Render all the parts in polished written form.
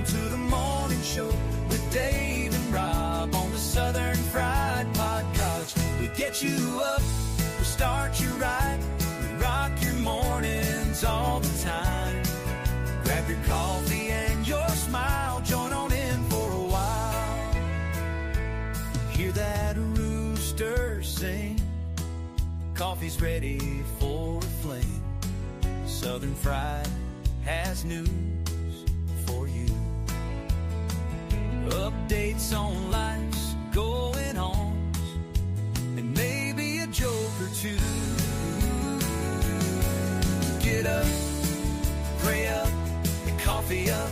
to the morning show with Dave and Rob on the Southern Fried Podcast. We get you up, we start you right, we rock your mornings all the time. Grab your coffee and your smile, join on in for a while. Hear that rooster sing, coffee's ready for a fling. Southern Fried has news for you. Updates on life's going on, and maybe a joke or two. Get up, pray up, and coffee up.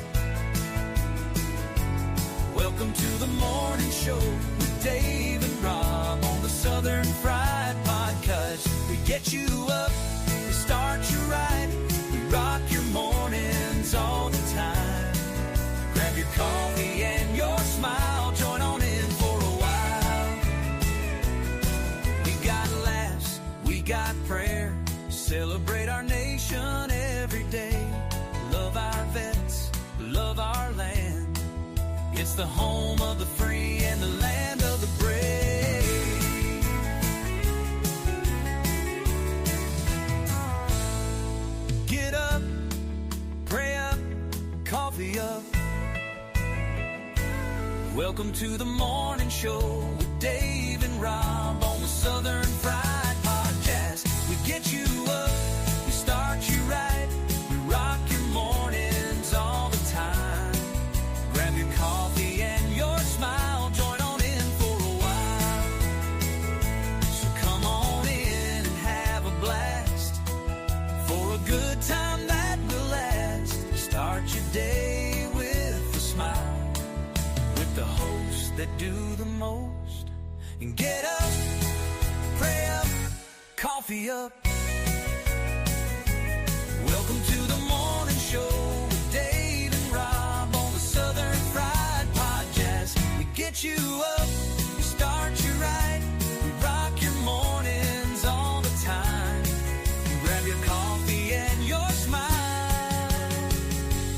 Welcome to the morning show with Dave and Rob on the Southern Fried Podcast. We get you up, we start you right, we rock your mornings all the time. Grab your coffee and your smile, join on in for a while. We got laughs, we got prayer, celebrate our nation every day. Love our vets, love our land. It's the home of the free and the land of the brave. Get up, pray up, coffee up. Welcome to the morning show with Dave and Rob on the Southern Fried Podcast. We get you up, we start you right, we rock your mornings all the time. Grab your coffee and your smile, join on in for a while. So come on in and have a blast, for a good time that will last. Start your day with a smile, with the hosts that do the most. And get up, pray up, coffee up. Welcome to the morning show with Dave and Rob on the Southern Fried Podcast. We get you up, we start you right, we rock your mornings all the time. Grab your coffee and your smile,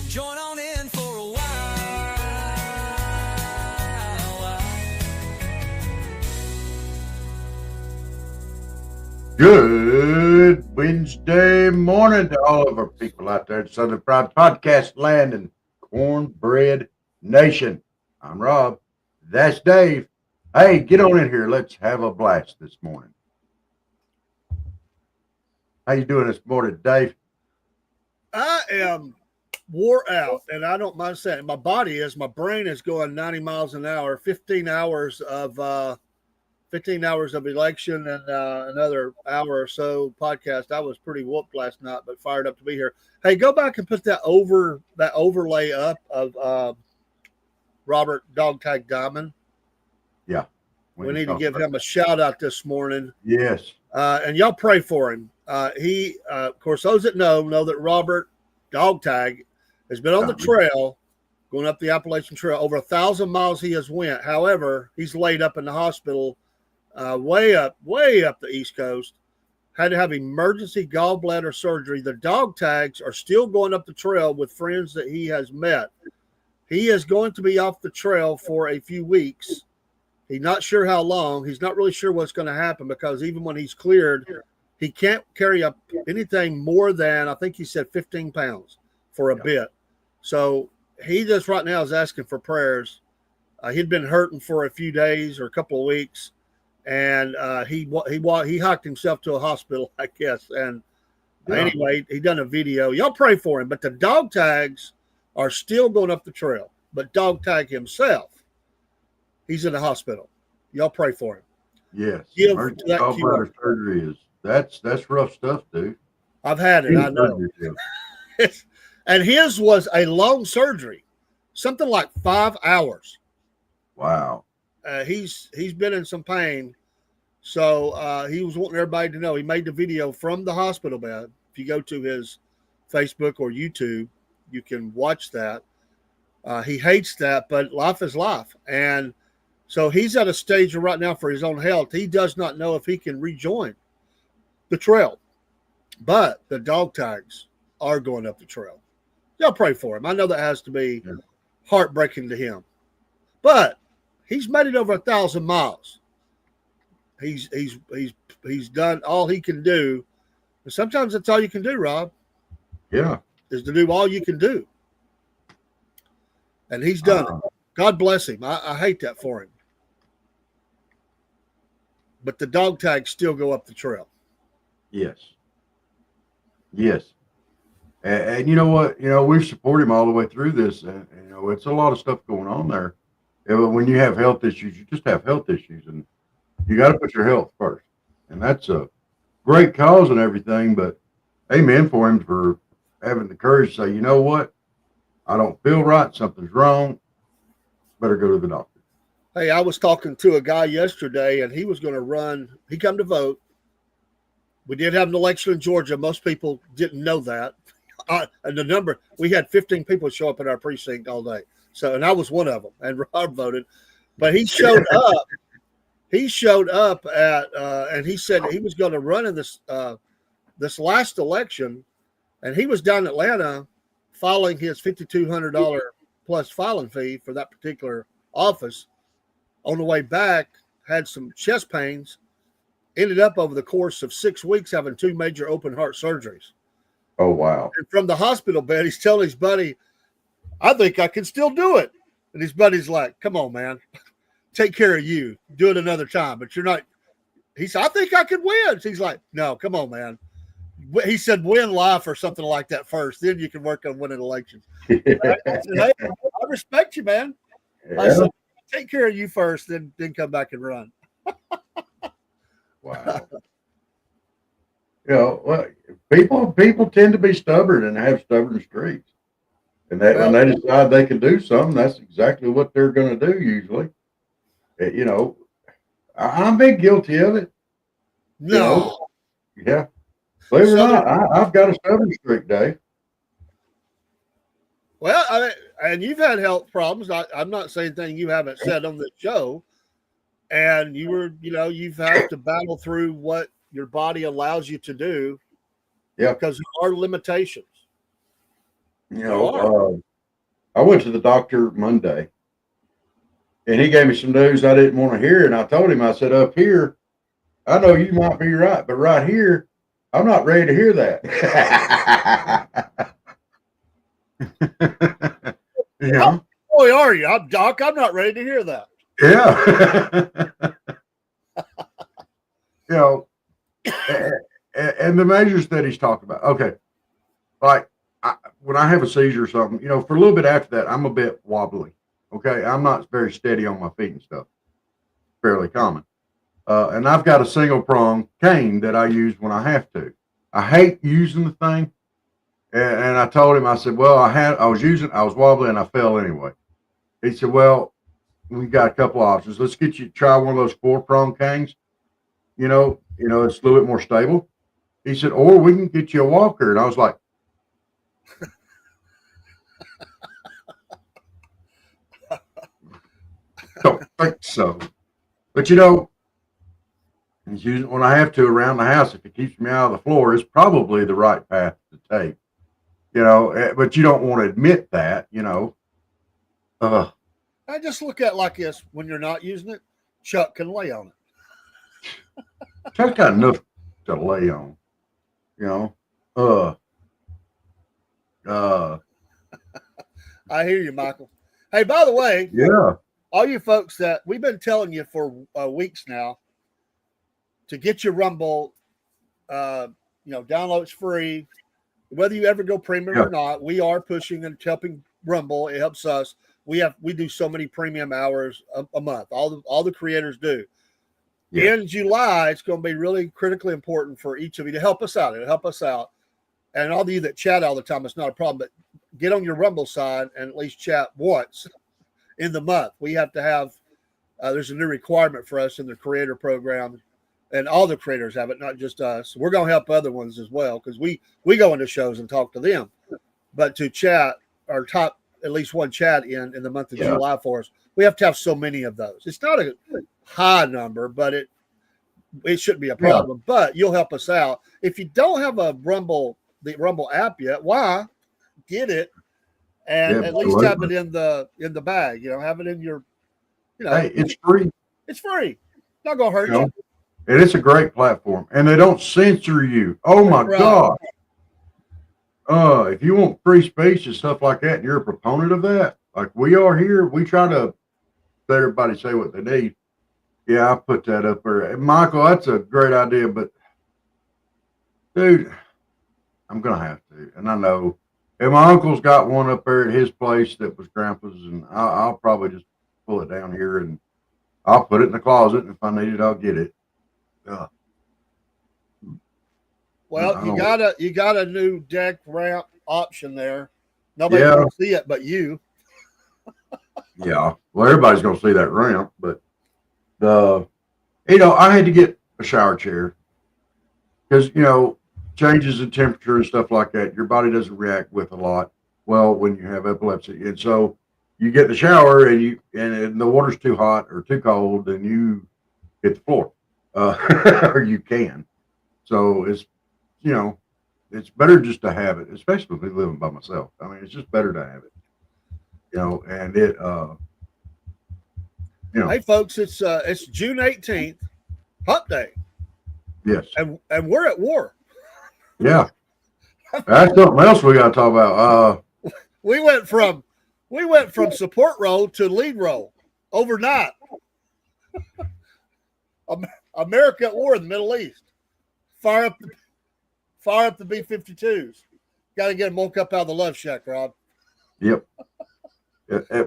join on in for a while. Good Wednesday morning to all of our people out there at Southern Fried Podcast Land and Cornbread Nation. I'm Rob. That's Dave. Hey, get on in here. Let's have a blast this morning. How you doing this morning, Dave? I am wore out, and I don't mind saying it. My body is. My brain is going 90 miles an hour. 15 hours of election and another hour or so podcast. I was pretty whooped last night, but fired up to be here. Hey, go back and put that overlay up of Robert Dog Tag Diamond. Yeah. We need to give him a shout out this morning. Yes. And y'all pray for him. He, of course, those that know that Robert Dog Tag has been on the trail, going up the Appalachian Trail. Over 1,000 miles he has went. However, he's laid up in the hospital way up the East Coast. Had to have emergency gallbladder surgery. The dog tags are still going up the trail with friends that he has met. He is going to be off the trail for a few weeks. He's not sure how long. He's not really sure what's going to happen, because even when he's cleared, he can't carry up anything more than, I think he said 15 pounds for a bit. So he just right now is asking for prayers. He'd been hurting for a few days or a couple of weeks, and he hiked himself to a hospital, I guess. And anyway, he done a video. Y'all pray for him. But the dog tags are still going up the trail. But Dog Tag himself, he's in the hospital. Y'all pray for him. Yes. Give Emergency that gallbladder surgery that's rough stuff, dude. I've had it. I know. And his was a long surgery, something like 5 hours. Wow. He's been in some pain, so he was wanting everybody to know. He made the video from the hospital bed. If you go to his Facebook or YouTube, you can watch that. He hates that, but life is life, and so he's at a stage right now for his own health. He does not know if he can rejoin the trail, but the dog tags are going up the trail. Y'all pray for him. I know that has to be heartbreaking to him. But he's made it over 1,000 miles. He's done all he can do. And sometimes that's all you can do, Rob. Yeah. Is to do all you can do. And he's done it. God bless him. I hate that for him. But the dog tags still go up the trail. Yes. Yes. And you know what? We've supported him all the way through this. And, it's a lot of stuff going on there. When you have health issues, you just have health issues. And you got to put your health first. And that's a great cause and everything. But amen for him for having the courage to say, you know what? I don't feel right. Something's wrong. Better go to the doctor. Hey, I was talking to a guy yesterday, and he was going to run. He come to vote. We did have an election in Georgia. Most people didn't know that. And we had 15 people show up at our precinct all day. So, and I was one of them, and Rob voted. But he showed up. He showed up and he said he was going to run in this last election, and he was down in Atlanta filing his $5,200 plus filing fee for that particular office. On the way back, had some chest pains, ended up over the course of 6 weeks having 2 major open heart surgeries. Oh, wow. And from the hospital bed, he's telling his buddy, I think I can still do it. And his buddy's like, come on, man, take care of you. Do it another time. But you're not. He said, I think I could win. So he's like, no, come on, man. He said, win life or something like that first. Then you can work on winning elections. I said, hey, I respect you, man. Yeah. I said, take care of you first, then come back and run. Wow. Well, people tend to be stubborn and have stubborn streaks. And when they decide they can do something, that's exactly what they're going to do usually. I've been guilty of it. No. Yeah. Believe it or not, I've got a stubborn streak, Dave. Well, and you've had health problems. I'm not saying anything you haven't said on the show. And you've had to battle through what your body allows you to do. Yeah. Because there are limitations. I went to the doctor Monday, and he gave me some news I didn't want to hear. And I told him, I said, up here, I know you might be right, but right here, I'm not ready to hear that. How boy are you? Doc, I'm not ready to hear that. Yeah. And the measures that he's talking about. Okay. Like when I have a seizure or something, for a little bit after that, I'm a bit wobbly. Okay. I'm not very steady on my feet and stuff. Fairly common. And I've got a single prong cane that I use when I have to. I hate using the thing. And I told him, I said, well, I was wobbly and I fell anyway. He said, well, we've got a couple options. Let's get you to try one of those 4-prong canes. It's a little bit more stable. He said, or we can get you a walker. And I was like, don't think so. But he's using it when I have to around the house. If it keeps me out of the floor, it's probably the right path to take. But you don't want to admit that, I just look at it like this. When you're not using it, Chuck can lay on it. Chuck's got enough to lay on, I hear you, Michael. Hey, by the way, yeah, all you folks that we've been telling you for weeks now to get your Rumble, downloads free. Whether you ever go premium or not, we are pushing and helping Rumble. It helps us. We do so many premium hours a month. All the creators do. Yeah. In July, it's going to be really critically important for each of you to help us out. It'll help us out. And all of you that chat all the time, it's not a problem. But get on your Rumble side and at least chat once in the month. We have to have. There's a new requirement for us in the creator program. And all the creators have it, not just us. We're going to help other ones as well because we go into shows and talk to them. But to chat or top at least one chat in the month of July for us, we have to have so many of those. It's not a high number, but it shouldn't be a problem. Yeah. But you'll help us out. If you don't have the Rumble app yet, why? Get it and Yeah, at least have it absolutely. in the bag. Have it in your. Hey, it's free. It's free. Not gonna hurt You you. know, and it's a great platform, and they don't censor you. Oh my Right. God! If you want free speech and stuff like that, and you're a proponent of that, like we are here, we try to let everybody say what they need. Yeah, I put that up there. And Michael, that's a great idea, but dude, I'm gonna have to, and I know. And my uncle's got one up there at his place that was Grandpa's, and I'll probably just pull it down here and I'll put it in the closet, and if I need it, I'll get it. Uh, Well, I you don't. got a new deck ramp option there. Nobody's Yeah, gonna see it but you. yeah. Well, everybody's gonna see that ramp, but the I had to get a shower chair because changes in temperature and stuff like that. Your body doesn't react with a lot well when you have epilepsy, and so you get the shower and the water's too hot or too cold, and you hit the floor, or you can. So you know it's better just to have it, especially if living by myself. I mean, it's just better to have it, and Hey folks, it's June 18th, Humpday, yes, and we're at war. yeah. That's something else we got to talk about. We went from support role to lead role overnight. America at war in the Middle East. Fire up the B-52s. Got to get them woke up out of the love shack, Rob. Yep.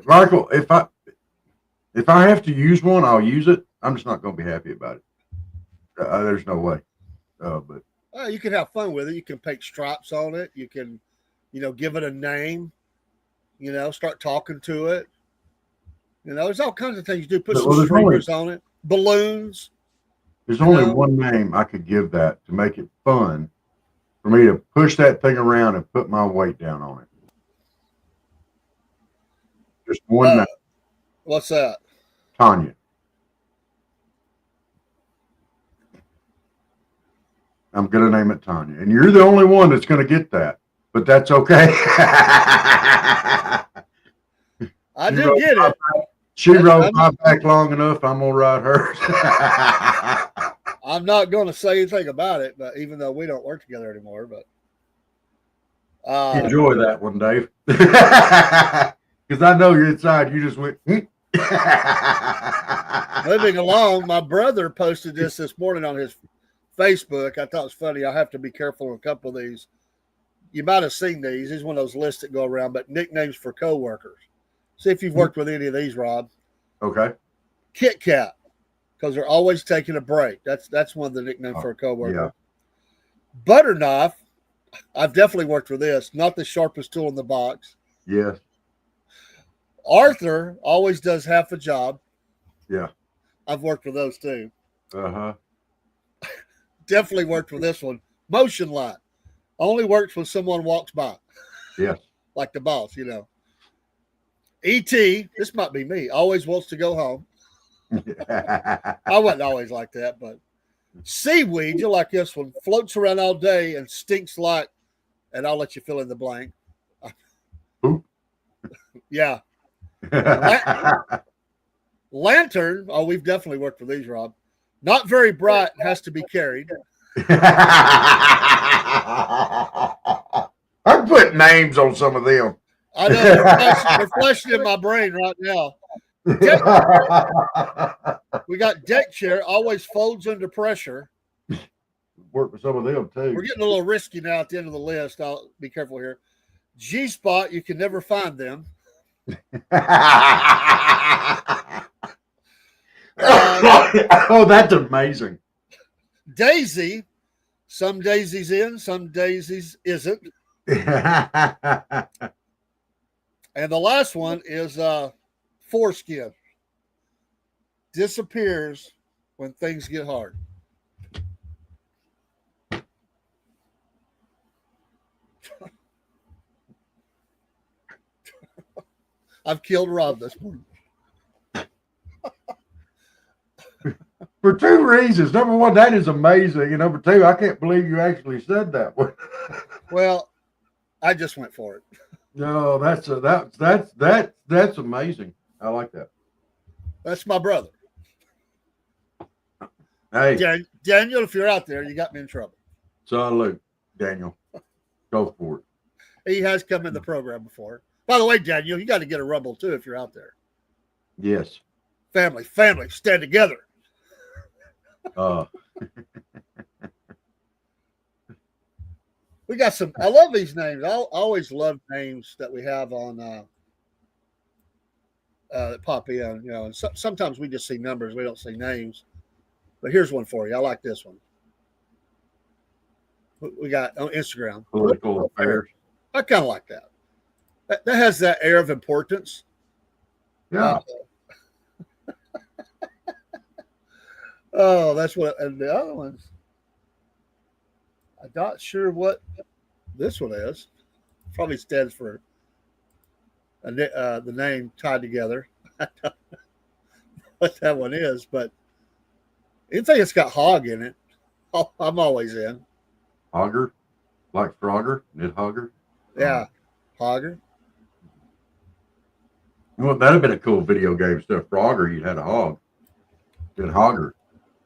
Michael, if I have to use one, I'll use it. I'm just not going to be happy about it. There's no way. But You can have fun with it. You can paint stripes on it. You can, give it a name. Start talking to it. There's all kinds of things you do. Put some streamers on it, balloons. There's only one name I could give that to make it fun for me to push that thing around and put my weight down on it. Just one name. What's that? Tanya. I'm going to name it Tanya. And you're the only one that's going to get that. But that's okay. I did get it. She rode my back long enough. I'm going to ride hers. I'm not going to say anything about it, but even though we don't work together anymore, but enjoy that one, Dave. Because I know you're inside. You just went. Moving along, my brother posted this morning on his Facebook. I thought it was funny. I have to be careful on a couple of these. You might have seen these. These are one of those lists that go around, but nicknames for coworkers. See if you've worked with any of these, Rob. Okay. Kit Kat, because they're always taking a break. That's one of the nicknames for a coworker. Yeah. Butter knife. I've definitely worked with this. Not the sharpest tool in the box. Yes. Arthur always does half a job. Yeah. I've worked with those too. Uh-huh. Definitely worked with this one. Motion light. Only works when someone walks by. Yes. Like the boss, E.T., this might be me, always wants to go home. I wasn't always like that, but seaweed, you like this one, floats around all day and stinks like, and I'll let you fill in the blank. Yeah. Lantern, we've definitely worked with these, Rob. Not very bright, has to be carried. I'm putting names on some of them. I know they're flashing in my brain right now. We got deck chair, always folds under pressure. Work with some of them too. We're getting a little risky now at the end of the list. I'll be careful here. G-spot, you can never find them. Oh, that's amazing. Daisy, some daisies in, some daisies isn't. And the last one is foreskin. Disappears when things get hard. I've killed Rob this morning. For two reasons. Number one, that is amazing. And number two, I can't believe you actually said that one. Well, I just went for it. No, that's amazing. I like that. That's my brother. Hey, Daniel, if you're out there, you got me in trouble. salute, Daniel. Go for it. He has come in the program before. By the way, Daniel, you got to get a rumble too if you're out there. Yes. Family, stand together. We got some. I love these names. I always love names that we have on that pop in. You know, and sometimes we just see numbers. We don't see names. But here's one for you. I like this one. We got on Instagram. Political affairs. I kind of like that. That has that air of importance. Yeah. Oh, that's what. And the other ones, I'm not sure what this one is. Probably stands for the name tied together. I don't know what that one is, but anything that's got hog in it, I'm always in. Hogger, like Frogger, Nidhogger. Yeah, hogger. Well, that'd have been a cool video game. Instead of Frogger, you had a hog. Did Hogger,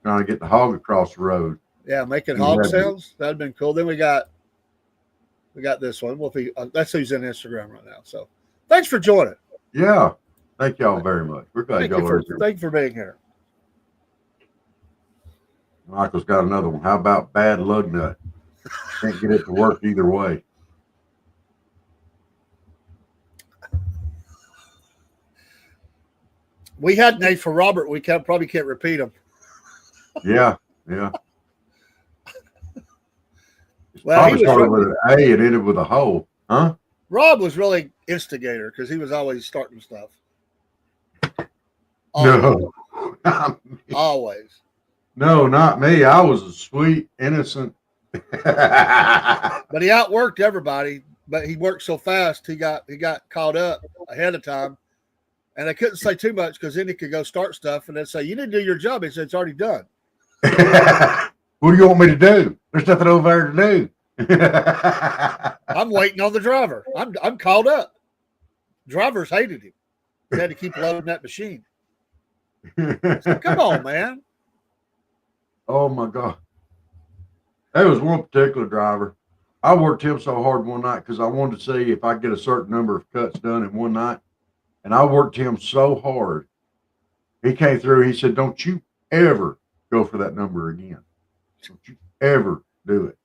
trying to get the hog across the road. Yeah, making hog sounds. That'd been cool. Then we got this one. Well, that's who's in Instagram right now. So, thanks for joining. Yeah, thank y'all very much. We're glad y'all are here. Thank you for being here. Michael's got another one. How about bad lug nut? Can't get it to work either way. We had names for Robert. We probably can't repeat them. Yeah. Well, probably started with an A and ended with a hole, huh? Rob was really instigator because he was always starting stuff. No, Always. No, not me. I was a sweet, innocent. But he outworked everybody. But he worked so fast, he got caught up ahead of time. And they couldn't say too much because then he could go start stuff and then say, "You didn't do your job." He said, "It's already done." What do you want me to do? There's nothing over there to do. I'm waiting on the driver. I'm caught up. Drivers hated him. He had to keep loading that machine. So, come on, man. Oh my God. There was one particular driver. I worked him so hard one night because I wanted to see if I could get a certain number of cuts done in one night. And I worked him so hard. He came through. He said, "Don't you ever go for that number again. Don't you ever do it."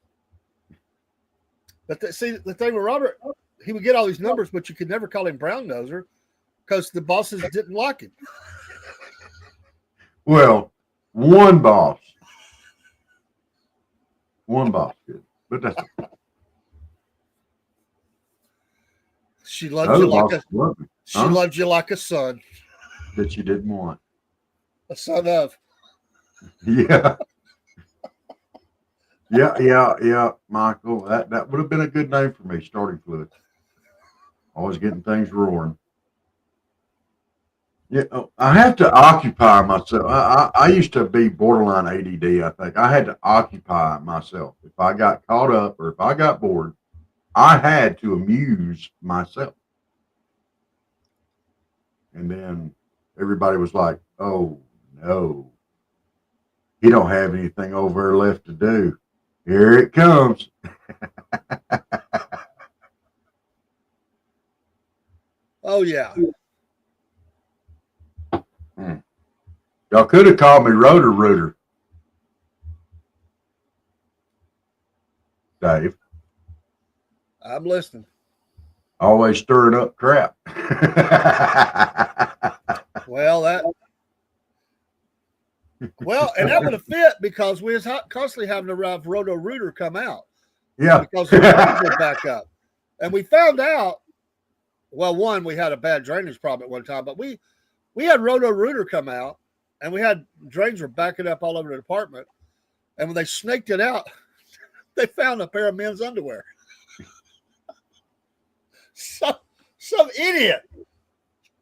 But the thing with Robert, he would get all these numbers, but you could never call him brown noser because the bosses didn't like him. Well, one boss did, but that's she loved you like a she loved you like a son that you didn't want. A son of. Yeah. Yeah, Michael. That would have been a good name for me, starting fluid. Always getting things roaring. Yeah, I have to occupy myself. I used to be borderline ADD, I think. I had to occupy myself. If I got caught up or if I got bored, I had to amuse myself. And then everybody was like, "Oh, no. He don't have anything over there left to do. Here it comes." Oh, yeah. Y'all could have called me Rotor Rooter. Dave. I'm listening. Always stirring up crap. Well, and that would have fit because we was constantly having to have Roto Rooter come out. Yeah. Because the drains would back up. And we found out, well, one, we had a bad drainage problem at one time, but we had Roto Rooter come out and we had drains were backing up all over the apartment. And when they snaked it out, they found a pair of men's underwear. Some idiot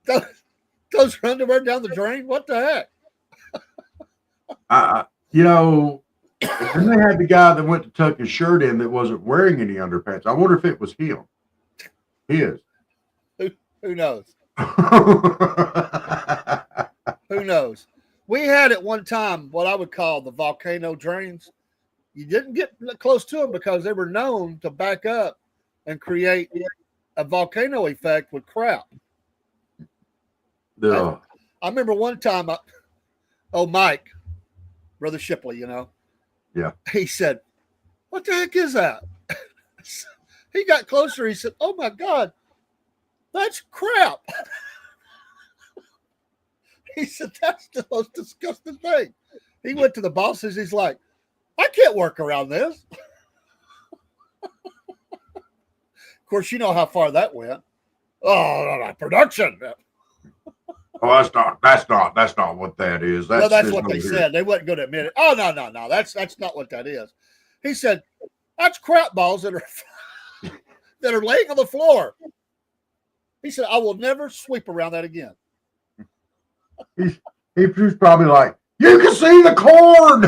throws her underwear down the drain. What the heck? Then they had the guy that went to tuck his shirt in that wasn't wearing any underpants. I wonder if it was him. His. Who knows? Who knows? We had at one time what I would call the volcano drains. You didn't get close to them because they were known to back up and create a volcano effect with crap. Yeah. I remember one time, Mike, Brother Shipley, Yeah. he said, "What the heck is that?" He got closer. He said, "Oh my God, that's crap." He said, "That's the most disgusting thing." He went to the bosses. He's like, "I can't work around this." Of course, you know how far that went. Oh, production. Oh, that's not what that is. That's what they said. They wasn't going to admit it. Oh, no. That's not what that is. He said, "That's crap balls that are that are laying on the floor." He said, "I will never sweep around that again." He was probably like, "You can see the corn."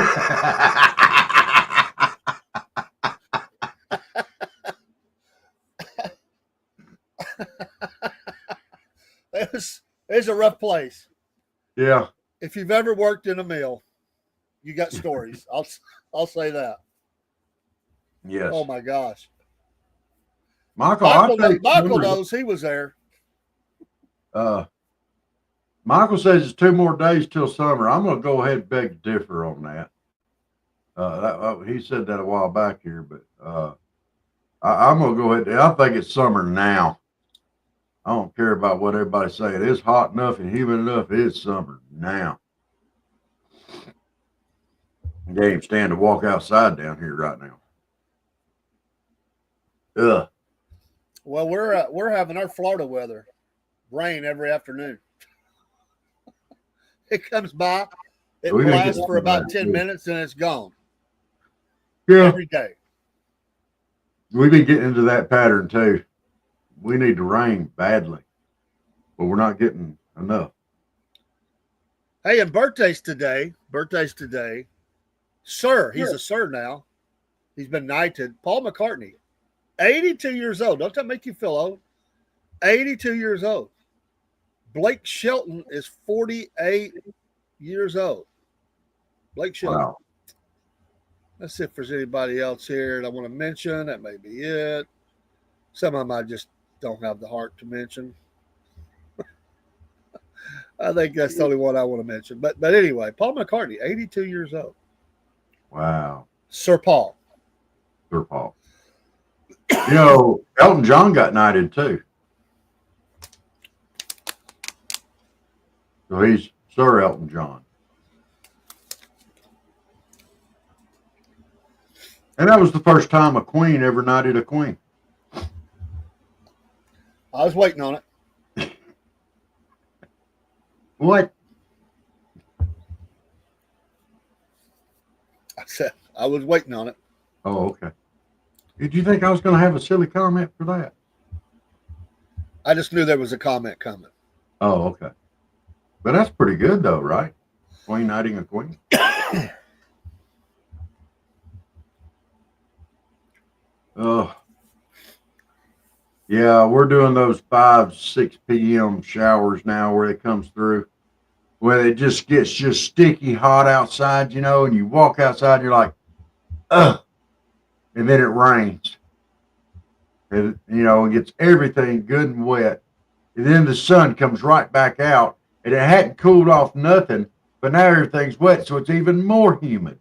It's a rough place. Yeah. If you've ever worked in a mill, you got stories. I'll say that. Yes. Oh my gosh. Michael knows he was there. Michael says it's 2 more days till summer. I'm going to go ahead and beg to differ on that. He said that a while back here, but I'm going to go ahead. I think it's summer now. I don't care about what everybody's saying. It's hot enough and humid enough. It's summer now. I can't even stand to walk outside down here right now. Ugh. Well, we're having our Florida weather, rain every afternoon. It comes by, it blasts for about 10 minutes, and it's gone. Yeah. Every day. We've been getting into that pattern too. We need to rain badly, but we're not getting enough. Hey, and birthdays today. Sir, he's a sir now. He's been knighted. Paul McCartney, 82 years old. Don't that make you feel old? 82 years old. Blake Shelton is 48 years old. Blake Shelton. Wow. Let's see if there's anybody else here that I want to mention. That may be it. Some of them I just don't have the heart to mention. I think that's the only one I want to mention. But anyway, Paul McCartney, 82 years old. Wow. Sir Paul. Elton John got knighted too. So he's Sir Elton John. And that was the first time a queen ever knighted a queen. I was waiting on it. What? I said I was waiting on it. Oh, okay. Did you think I was going to have a silly comment for that? I just knew there was a comment coming. Oh, okay. But that's pretty good, though, right? Queen knighting a queen. Oh, yeah. We're doing those 5-6 p.m. showers now, where it comes through, where it just gets sticky hot outside, and you walk outside, and you're like, ugh, and then it rains, and it gets everything good and wet, and then the sun comes right back out. And it hadn't cooled off nothing, but now everything's wet, so it's even more humid.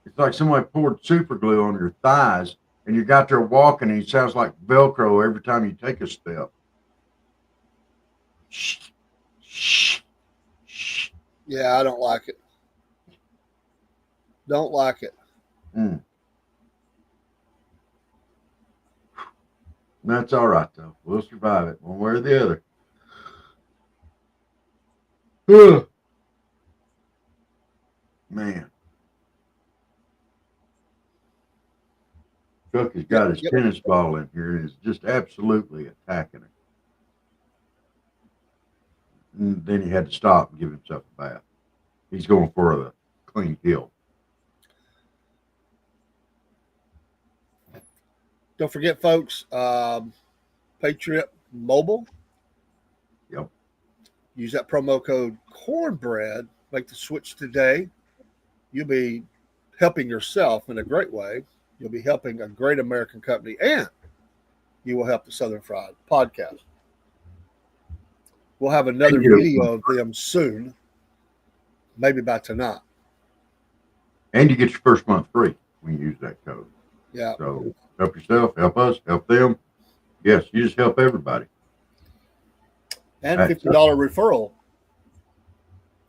It's like somebody poured super glue on your thighs, and you got there walking, and it sounds like Velcro every time you take a step. Shh, shh, shh. Yeah, I don't like it. Don't like it. That's all right, though. We'll survive it one way or the other. Man. Chuck has got his tennis ball in here and is just absolutely attacking it. And then he had to stop and give himself a bath. He's going for the clean kill. Don't forget, folks, Patriot Mobile use that promo code Cornbread, make the switch today. You'll be helping yourself in a great way. You'll be helping a great American company, and you will help the Southern Fried podcast. We'll have another video of them soon, maybe by tonight. And you get your first month free when you use that code. Yeah. So help yourself, help us, help them. Yes, you just help everybody. And $50 referral.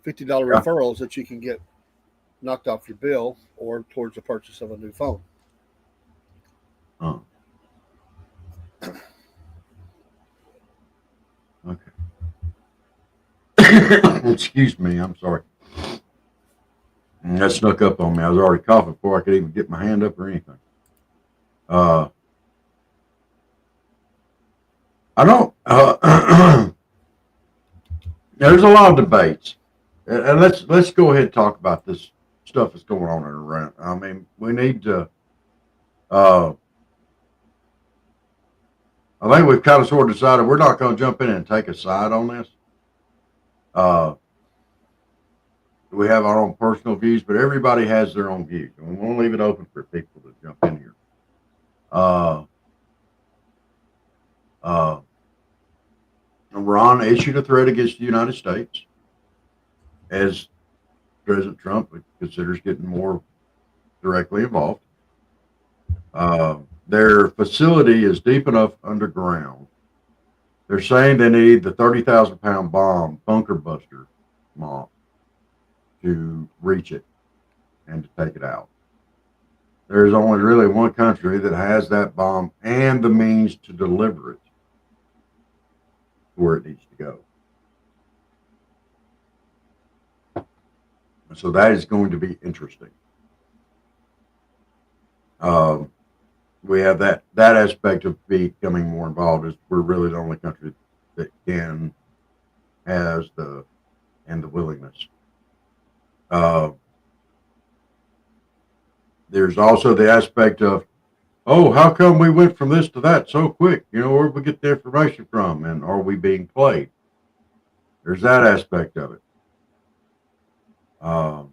$50 referrals that you can get knocked off your bill or towards the purchase of a new phone. Okay. Excuse me, I'm sorry. That snuck up on me. I was already coughing before I could even get my hand up or anything. I don't. There's a lot of debates, and let's go ahead and talk about this stuff that's going on around. I mean, we need to. I think we've kind of sort of decided we're not going to jump in and take a side on this. We have our own personal views, but everybody has their own views, and we want to leave it open for people to jump in here. Iran issued a threat against the United States as President Trump considers getting more directly involved. Their facility is deep enough underground. They're saying they need the 30,000-pound bomb, bunker buster bomb, to reach it and to take it out. There's only really one country that has that bomb and the means to deliver it where it needs to go. So that is going to be interesting. We have that aspect of becoming more involved, is we're really the only country that has the willingness. There's also the aspect of, oh, how come we went from this to that so quick? You know, where did we get the information from? And are we being played? There's that aspect of it. Don't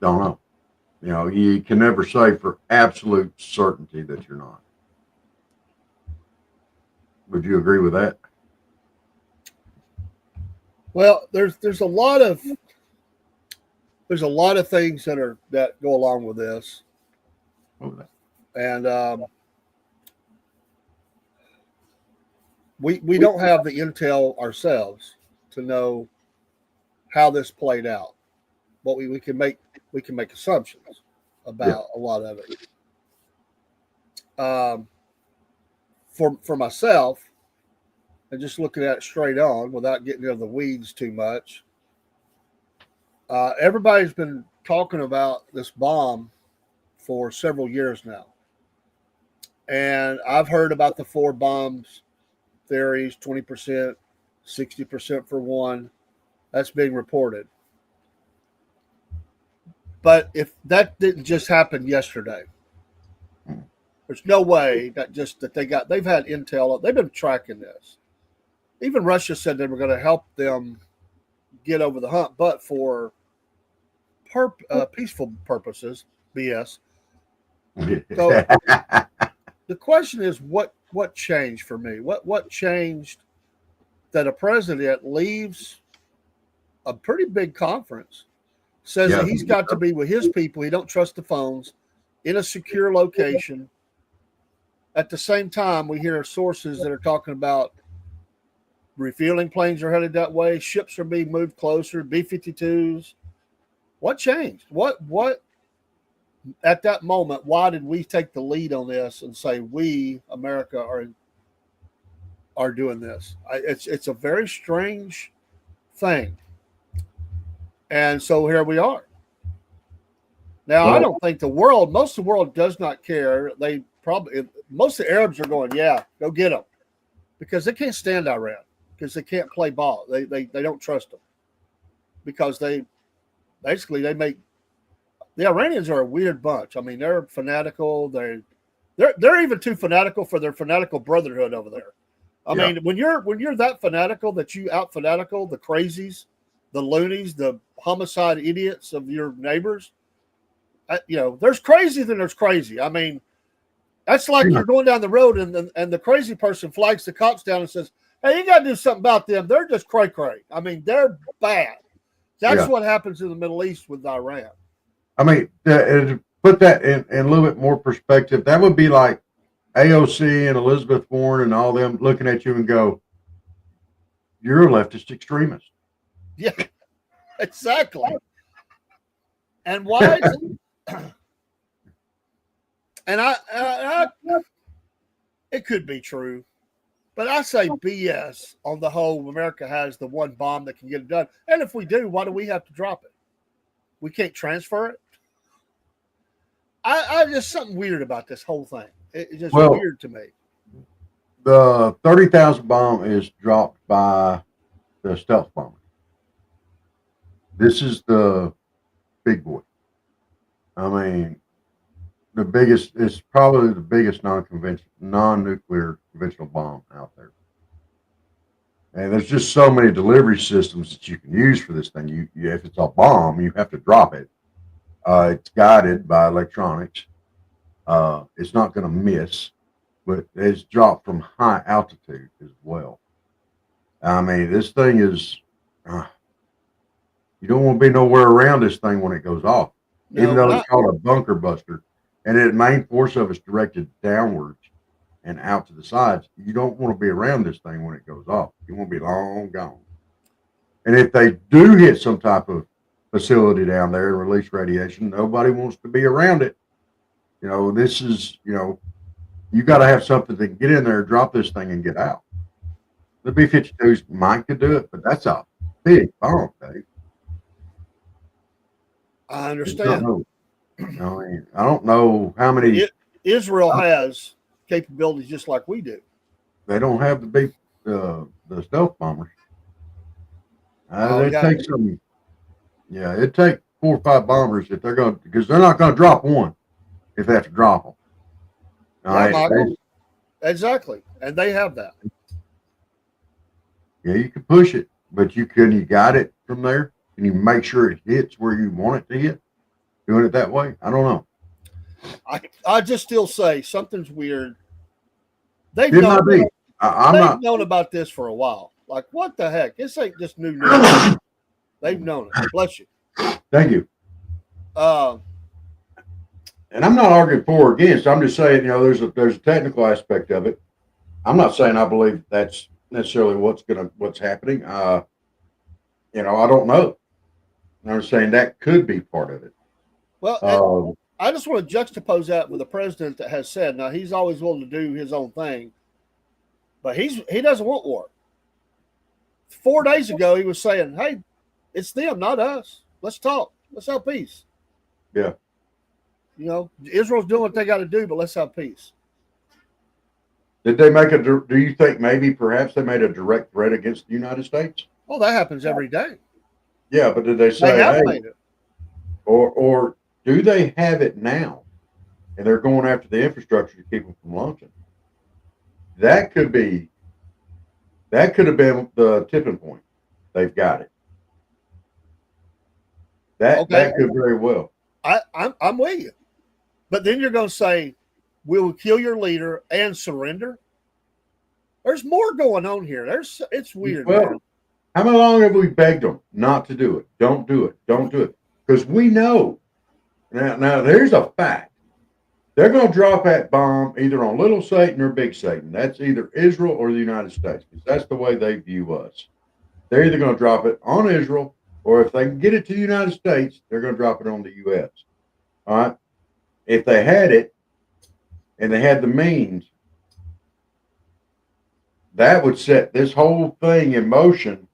know. You know, you can never say for absolute certainty that you're not. Would you agree with that? Well, there's a lot of things that go along with this, and we don't have the intel ourselves to know how this played out, but we can make assumptions about a lot of it. For myself, and just looking at it straight on without getting into the weeds too much, everybody's been talking about this bomb for several years now. And I've heard about the 4 bombs theories, 20%, 60% for one. That's being reported. But if that didn't just happen yesterday, there's no way they've had intel. They've been tracking this. Even Russia said they were going to help them get over the hump, but for peaceful purposes, BS. So the question is, what changed for me? What changed that a president leaves a pretty big conference, says that he's got to be with his people, he don't trust the phones, in a secure location. At the same time, we hear sources that are talking about refueling planes are headed that way, ships are being moved closer, B-52s. What changed? What at that moment, why did we take the lead on this and say we, America, are doing this? It's a very strange thing. And so here we are. Now, I don't think most of the world does not care. Most of the Arabs are going, yeah, go get them, because they can't stand Iran, because they can't play ball. They don't trust them, because the Iranians are a weird bunch. I mean, they're fanatical. They're even too fanatical for their fanatical brotherhood over there. I mean, when you're that fanatical that you out fanatical the crazies, the loonies, the homicide idiots of your neighbors, there's crazy, then there's crazy. I mean, that's like you're going down the road and the crazy person flags the cops down and says, "Hey, you got to do something about them. They're just cray-cray." I mean, they're bad. That's what happens in the Middle East with Iran. I mean, to put that in a little bit more perspective, that would be like AOC and Elizabeth Warren and all them looking at you and go, "You're a leftist extremist." Yeah, exactly. And why? And I, it could be true, but I say BS on the whole. America has the one bomb that can get it done, and if we do, why do we have to drop it? We can't transfer it. I just something weird about this whole thing. It's just weird to me. The 30,000 bomb is dropped by the stealth bomber. This is the big boy. I mean, it's probably the biggest non-nuclear conventional bomb out there. And there's just so many delivery systems that you can use for this thing. If it's a bomb, you have to drop it. It's guided by electronics. It's not going to miss, but it's dropped from high altitude as well. I mean, this thing is, you don't want to be nowhere around this thing when it goes off. No, even though it's called a bunker buster, and the main force of it's directed downwards and out to the sides, you don't want to be around this thing when it goes off. You want to be long gone. And if they do hit some type of facility down there and release radiation, nobody wants to be around it. This is, you got to have something to get in there, drop this thing, and get out. The B-52s might could do it, but that's a big bomb, Dave. I understand. I don't know how many. Israel has capabilities just like we do. They don't have the stealth bombers. It takes some. Yeah, it takes 4 or 5 bombers if they're going, because they're not going to drop one if they have to drop them. Exactly, and they have that. Yeah, you can push it, but you guide it from there? Can you make sure it hits where you want it to hit? Doing it that way? I don't know. I just still say something's weird. They've known about this for a while. Like, what the heck? This ain't just new news. They've known it. Bless you. Thank you. And I'm not arguing for or against. I'm just saying, there's a technical aspect of it. I'm not saying I believe that's necessarily what's happening. I don't know. I'm saying that could be part of it. Well, I just want to juxtapose that with a president that has said, now he's always willing to do his own thing, but he doesn't want war. 4 days ago, he was saying, "Hey, it's them, not us. Let's talk. Let's have peace." Yeah. Israel's doing what they got to do, but let's have peace. Did they do you think maybe perhaps they made a direct threat against the United States? Well, that happens every day. Yeah, but did they say, they have made it? Or do they have it now? And they're going after the infrastructure to keep them from launching. That could have been the tipping point. They've got it. That could very well. I'm with you. But then you're going to say, we'll kill your leader and surrender? There's more going on here. It's weird. Well, man. How long have we begged them not to do it? Don't do it. Don't do it. Because we know. Now there's a fact. They're going to drop that bomb either on Little Satan or Big Satan. That's either Israel or the United States, because that's the way they view us. They're either going to drop it on Israel, or if they can get it to the United States, they're going to drop it on the U.S. All right? If they had it and they had the means, that would set this whole thing in motion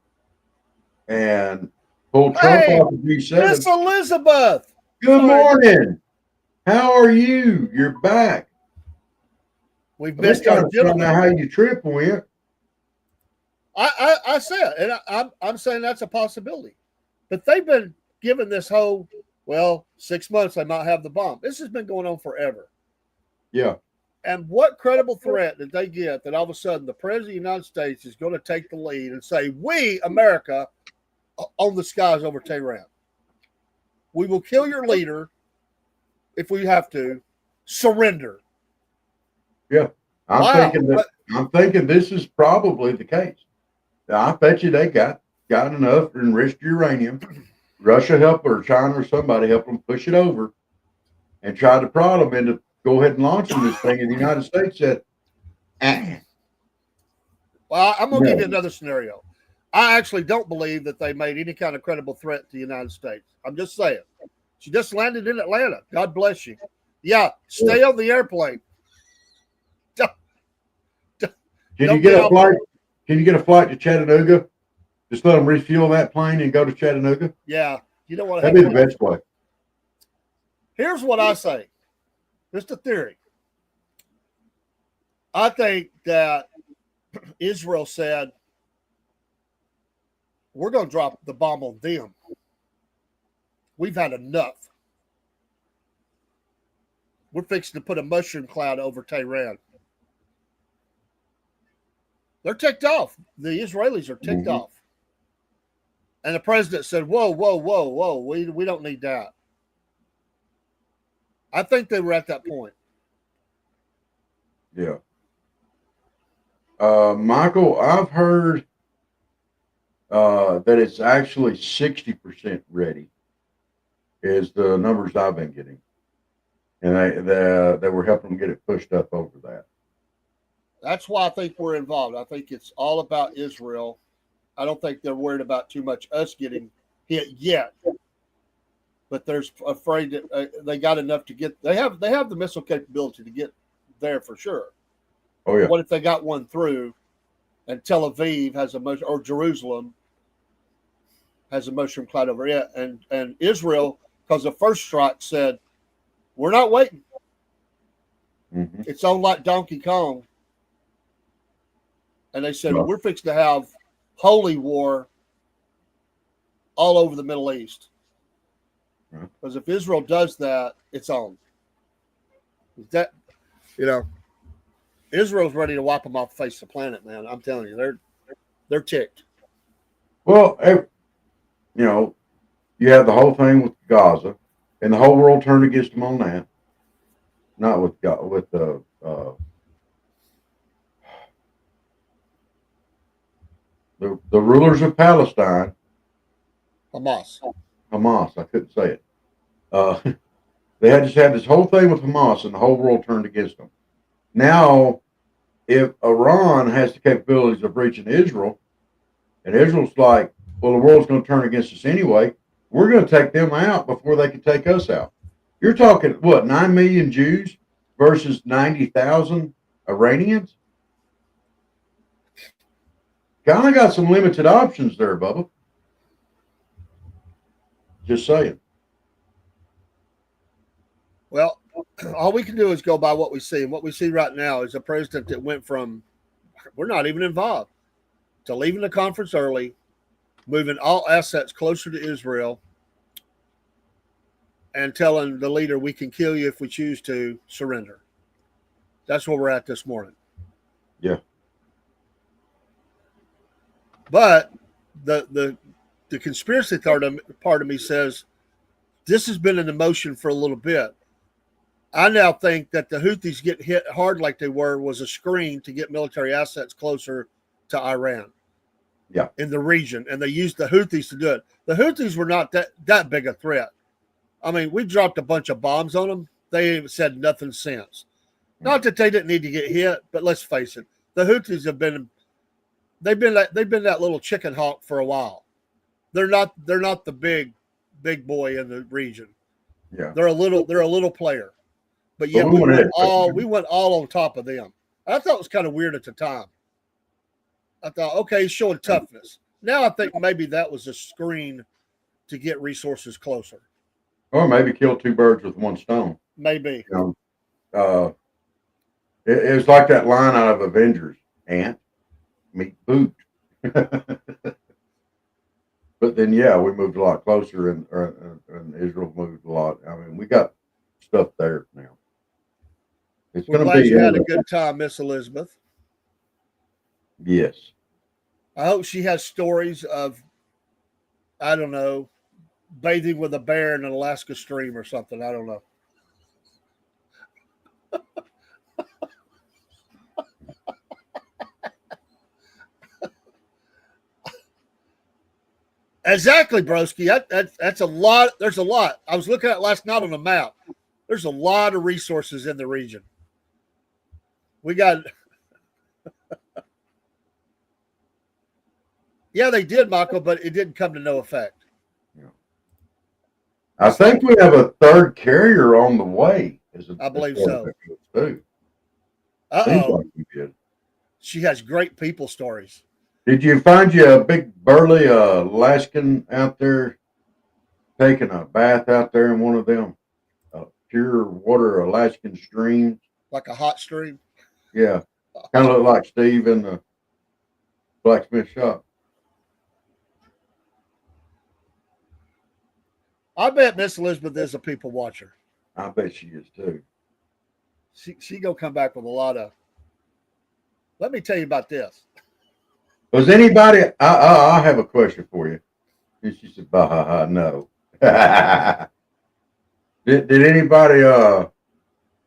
and pull Trump off the G7. Miss Elizabeth. Good morning. How are you? You're back. We've missed our gentleman. Know how your trip went. I said, and I'm saying that's a possibility. But they've been given this whole, 6 months they might have the bomb. This has been going on forever. Yeah. And what credible threat did they get that all of a sudden the president of the United States is going to take the lead and say, we, America, own the skies over Tehran? We will kill your leader if we have to. Surrender. Yeah. I'm thinking this is probably the case. I bet you they got enough enriched uranium. Russia helped, or China or somebody helped them push it over and tried to prod them into go ahead and launching this thing. And the United States said, Well, I'm going to give you another scenario. I actually don't believe that they made any kind of credible threat to the United States. I'm just saying. She just landed in Atlanta. God bless you. Yeah, stay on the airplane. Can you get a flight? Can you get a flight to Chattanooga? Just let them refuel that plane and go to Chattanooga. Yeah, you don't want to. That'd be the best way. Here's what I say. Just a theory. I think that Israel said, we're going to drop the bomb on them. We've had enough. We're fixing to put a mushroom cloud over Tehran. They're ticked off. The Israelis are ticked off. And the president said, whoa, we don't need that. I think they were at that point. Yeah. Michael, I've heard that it's actually 60% ready is the numbers I've been getting. And they were helping them get it pushed up over that. That's why I think we're involved. I think it's all about Israel. I don't think they're worried about too much us getting hit yet. But they're afraid that they got enough to get. They have the missile capability to get there for sure. Oh yeah. What if they got one through, and Tel Aviv has or Jerusalem has a mushroom cloud over it, and Israel, because the first strike said, we're not waiting. Mm-hmm. It's on like Donkey Kong. And they said, we're fixing to have holy war all over the Middle East. Because if Israel does that, it's on. That, Israel's ready to wipe them off the face of the planet, man. I'm telling you, they're ticked. Well, you have the whole thing with Gaza, and the whole world turned against them on that. Not with the rulers of Palestine. Hamas. I couldn't say it. They had just had this whole thing with Hamas, and the whole world turned against them. Now, if Iran has the capabilities of reaching Israel, and Israel's like, well, the world's going to turn against us anyway, we're going to take them out before they can take us out. You're talking, what, 9 million Jews versus 90,000 Iranians? Kind of got some limited options there, Bubba. Just saying. Well, all we can do is go by what we see. And what we see right now is a president that went from, we're not even involved, to leaving the conference early, moving all assets closer to Israel, and telling the leader, we can kill you if we choose to, surrender. That's where we're at this morning. Yeah. But the conspiracy part of me says this has been in motion for a little bit. I now think that the Houthis getting hit hard like they were was a screen to get military assets closer to Iran. Yeah. In the region, and they used the Houthis to do it. The Houthis were not that big a threat. I mean, we dropped a bunch of bombs on them. They ain't said nothing since. Not that they didn't need to get hit, but let's face it, the Houthis have been they've been that little chicken hawk for a while. They're not the big boy in the region. Yeah. They're a little player. But yet we went all on top of them. I thought it was kind of weird at the time. I thought, okay, he's showing toughness. Now I think maybe that was a screen to get resources closer. Or maybe kill two birds with one stone. Maybe. It was like that line out of Avengers. Ant, meet boot. But then, yeah, we moved a lot closer, and Israel moved a lot. I mean, we got stuff there now. It's We're going to glad be you had a good time, Miss Elizabeth. Yes. I hope she has stories of, I don't know, bathing with a bear in an Alaska stream or something. I don't know. Exactly, broski. That's a lot. There's a lot. I was looking at it last night on the map. There's a lot of resources in the region. We got. Yeah, they did, Michael, but it didn't come to no effect. Yeah. I think we have a third carrier on the way. I believe so. Too. Uh-oh. Like we did. She has great people stories. Did you find you a big burly Alaskan out there taking a bath out there in one of them pure water Alaskan streams? Like a hot stream? Yeah. Kind of look like Steve in the blacksmith shop. I bet Miss Elizabeth is a people watcher. I bet she is too. She gonna come back with a lot of. Let me tell you about this. Was anybody? I have a question for you. And she said, "Bah ha ha, no." did anybody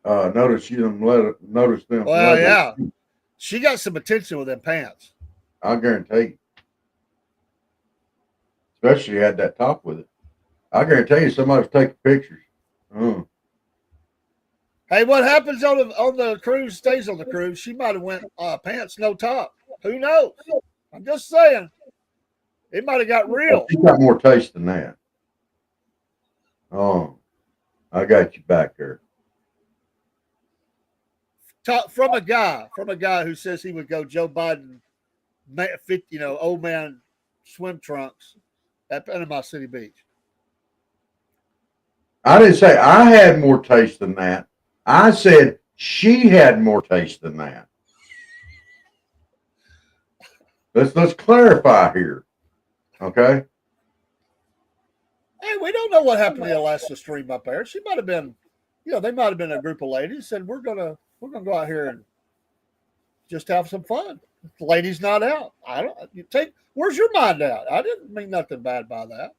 notice them? Notice them? Well, yeah, she got some attention with them pants. I guarantee you. Especially had that top with it. I guarantee you, somebody's taking pictures. Hey, what happens on the cruise stays on the cruise. She might have went pants no top. Who knows? I'm just saying. It might have got real. She got more taste than that. Oh, I got you back there. From a guy who says he would go Joe Biden, old man swim trunks at Panama City Beach. I didn't say I had more taste than that. I said she had more taste than that. Let's clarify here. Okay. Hey, we don't know what happened to the Alaska stream up there. She might have been, they might have been a group of ladies said we're gonna go out here and just have some fun. The ladies' not out. Where's your mind at? I didn't mean nothing bad by that.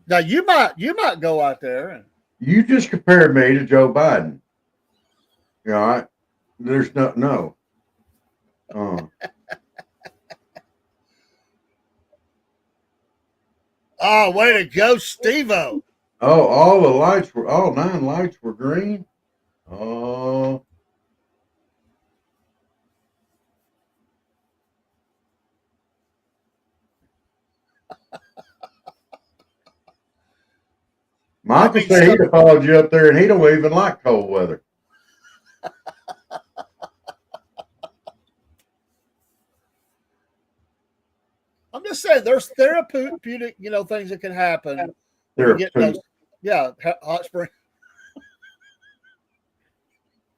Now you might go out there and you just compared me to Joe Biden. There's no. Oh, way to go, Steve-O. Oh, all 9 lights were green. Oh. Michael said he'd have followed you up there, and he don't even like cold weather. I'm just saying, there's therapeutic, things that can happen. Hot spring.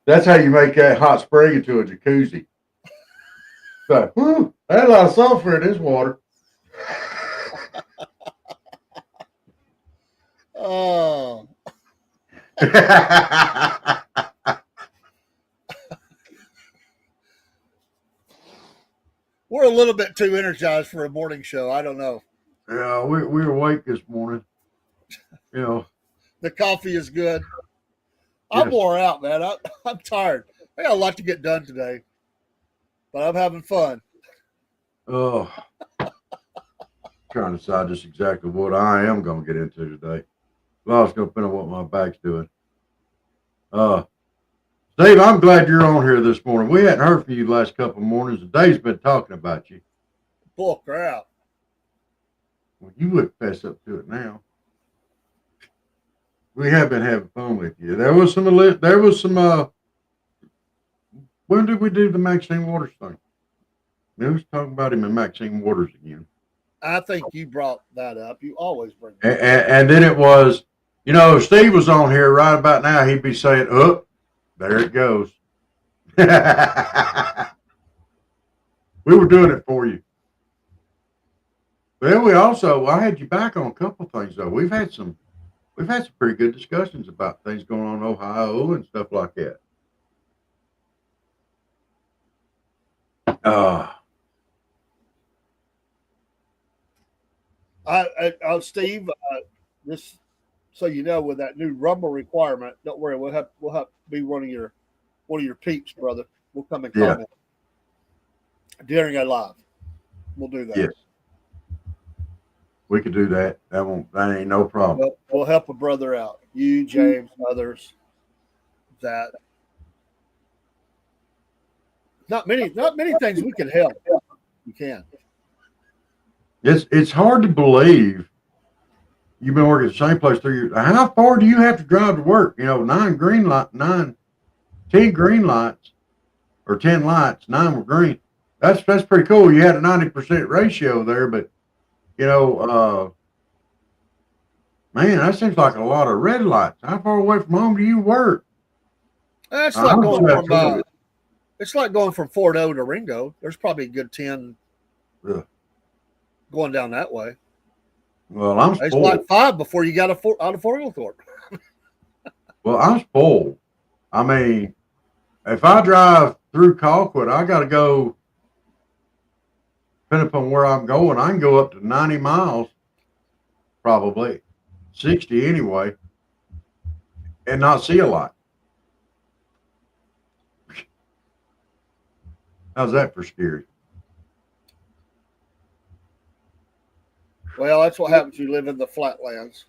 That's how you make that hot spring into a jacuzzi. So, I had a lot of sulfur in this water. Oh. We're a little bit too energized for a morning show. I don't know. Yeah, we were awake this morning. The coffee is good. Yes. I'm wore out, man. I'm tired. I got a lot to get done today, but I'm having fun. Oh, trying to decide just exactly what I am going to get into today. Well, it's going to depend on what my back's doing. Steve, I'm glad you're on here this morning. We hadn't heard from you the last couple of mornings, and Dave's been talking about you. Bull crap. Well, you would fess up to it now. We have been having fun with you. There was some, when did we do the Maxine Waters thing? Who's talking about him and Maxine Waters again? I think you brought that up. You always bring it up. And then it was, Steve was on here right about now. He'd be saying, oh, there it goes. We were doing it for you. Well, I had you back on a couple of things, though. We've had some we've had some pretty good discussions about things going on in Ohio and stuff like that. Steve, just so you know, with that new rumble requirement, don't worry, we'll have to be one of your peeps, brother. We'll come and comment during a live. We'll do that. Yes, we could do that. That ain't no problem. We'll help a brother out. You, James, others. That not many things we can help. You can. It's hard to believe you've been working at the same place 3 years. How far do you have to drive to work? 10 green lights or 10 lights, 9 were green. That's pretty cool. You had a 90% ratio there, but man, that seems like a lot of red lights. How far away from home do you work? It's like going from Fort O to Ringo. There's probably a good 10 going down that way. Well, I'm spoiled. It's like 5 before you got out of Fort Oglethorpe. Well, I'm spoiled. I mean, if I drive through Colquitt, I got to go, depending upon where I'm going, I can go up to 90 miles, probably 60 anyway, and not see a lot. How's that for scary? Well, that's what happens. You live in the flatlands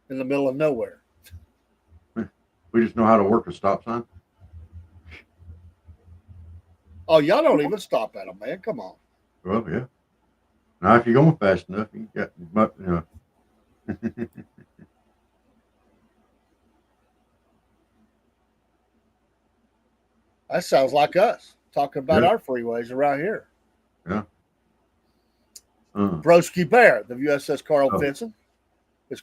in the middle of nowhere. We just know how to work a stop sign. Oh, y'all don't even stop at them, man. Come on. Well, yeah. Now, if you're going fast enough, you got, That sounds like us talking about our freeways around here. Yeah. Broski Bear, the USS Carl Vinson.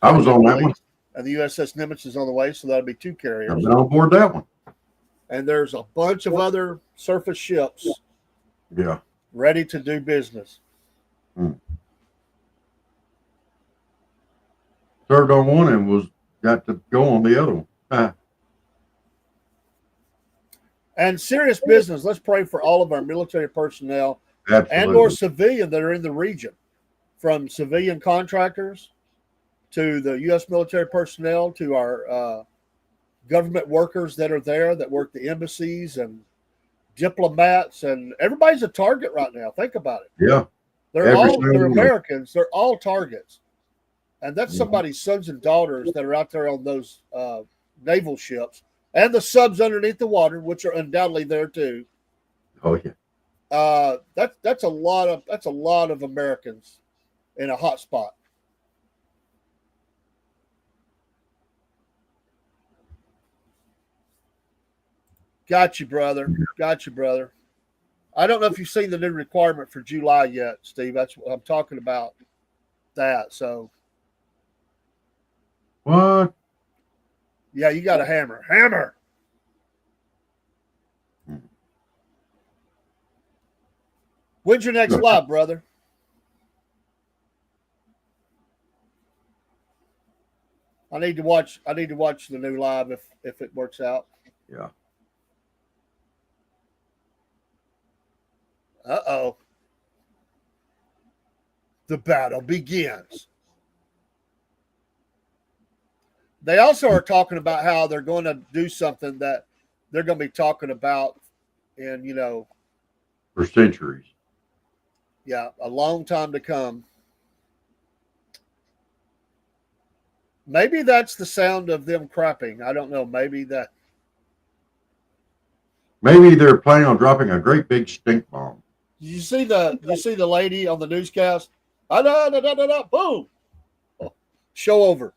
I was on that one. And the USS Nimitz is on the way, so that'll be 2 carriers. I've been on board that one. And there's a bunch of other surface ships ready to do business. Served on one and got to go on the other one. And serious business. Let's pray for all of our military personnel and or civilian that are in the region, from civilian contractors to the U.S. military personnel to our government workers that are there that work the embassies and diplomats, and everybody's a target right now. Think about it. Yeah. They're Americans. They're all targets. And that's somebody's sons and daughters that are out there on those naval ships and the subs underneath the water, which are undoubtedly there too. Oh yeah. That's a lot of Americans in a hot spot. Got you, brother. I don't know if you've seen the new requirement for July yet, Steve. That's what I'm talking about. That so. What? Yeah, you got a hammer. Hammer. When's your next live, brother? I need to watch the new live if it works out. Yeah. Uh-oh. The battle begins. They also are talking about how they're going to do something that they're going to be talking about in, for centuries. Yeah, a long time to come. Maybe that's the sound of them crapping. I don't know. Maybe they're planning on dropping a great big stink bomb. You see the lady on the newscast? Boom. Show over.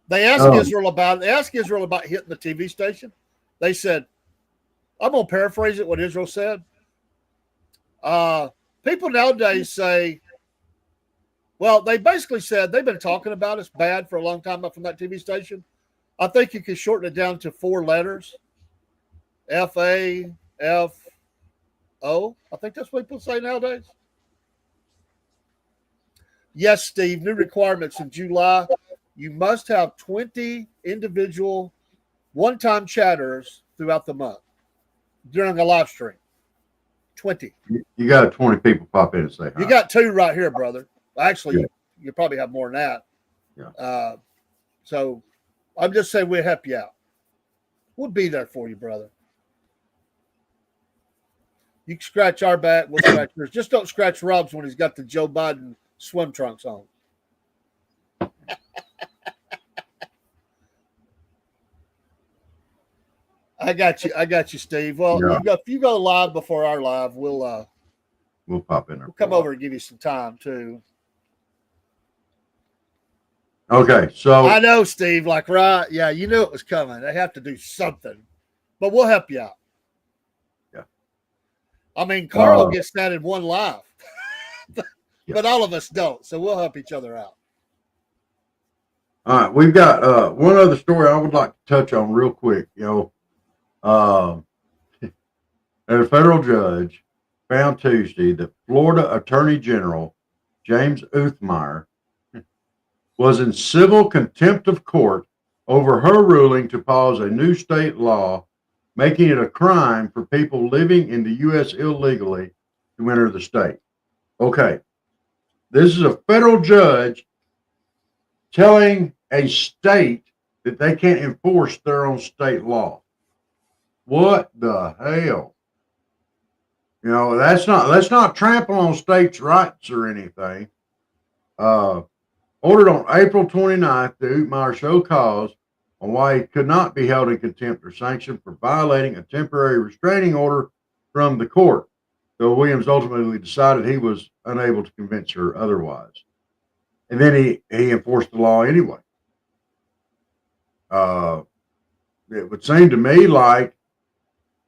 They asked Israel about hitting the TV station. They said, I'm going to paraphrase it, what Israel said. People nowadays say, well, they basically said they've been talking about us bad for a long time from that TV station. I think you could shorten it down to 4 letters. FAFO. I think that's what people say nowadays. Yes, Steve. New requirements in July. You must have 20 individual one-time chatters throughout the month during a live stream. 20. You got 20 people pop in and say hi. You got 2 right here, brother. Actually, Yeah. you probably have more than that. Yeah. So I'm just saying we'll help you out. We'll be there for you, brother. You can scratch our back, we'll scratch yours. Just don't scratch Rob's when he's got the Joe Biden swim trunks on. I got you, Steve. Well, Yeah. if you go live before our live, we'll pop in there. We'll come over and give you some time too. Okay, so I know, Steve. Like, right? Yeah, you knew it was coming. They have to do something, but we'll help you out. Yeah. I mean, Carl gets that in one live, but all of us don't. So we'll help each other out. All right, we've got one other story I would like to touch on real quick. A federal judge found Tuesday that Florida Attorney General James Uthmeyer was in civil contempt of court over her ruling to pause a new state law making it a crime for people living in the U.S. illegally to enter the state. Okay, this is a federal judge telling a state that they can't enforce their own state law. What the hell? Let's not trample on states' rights or anything. Ordered on April 29th, the Uthmeyer show cause on why he could not be held in contempt or sanctioned for violating a temporary restraining order from the court, though Williams ultimately decided he was unable to convince her otherwise. And then he enforced the law anyway. It would seem to me like,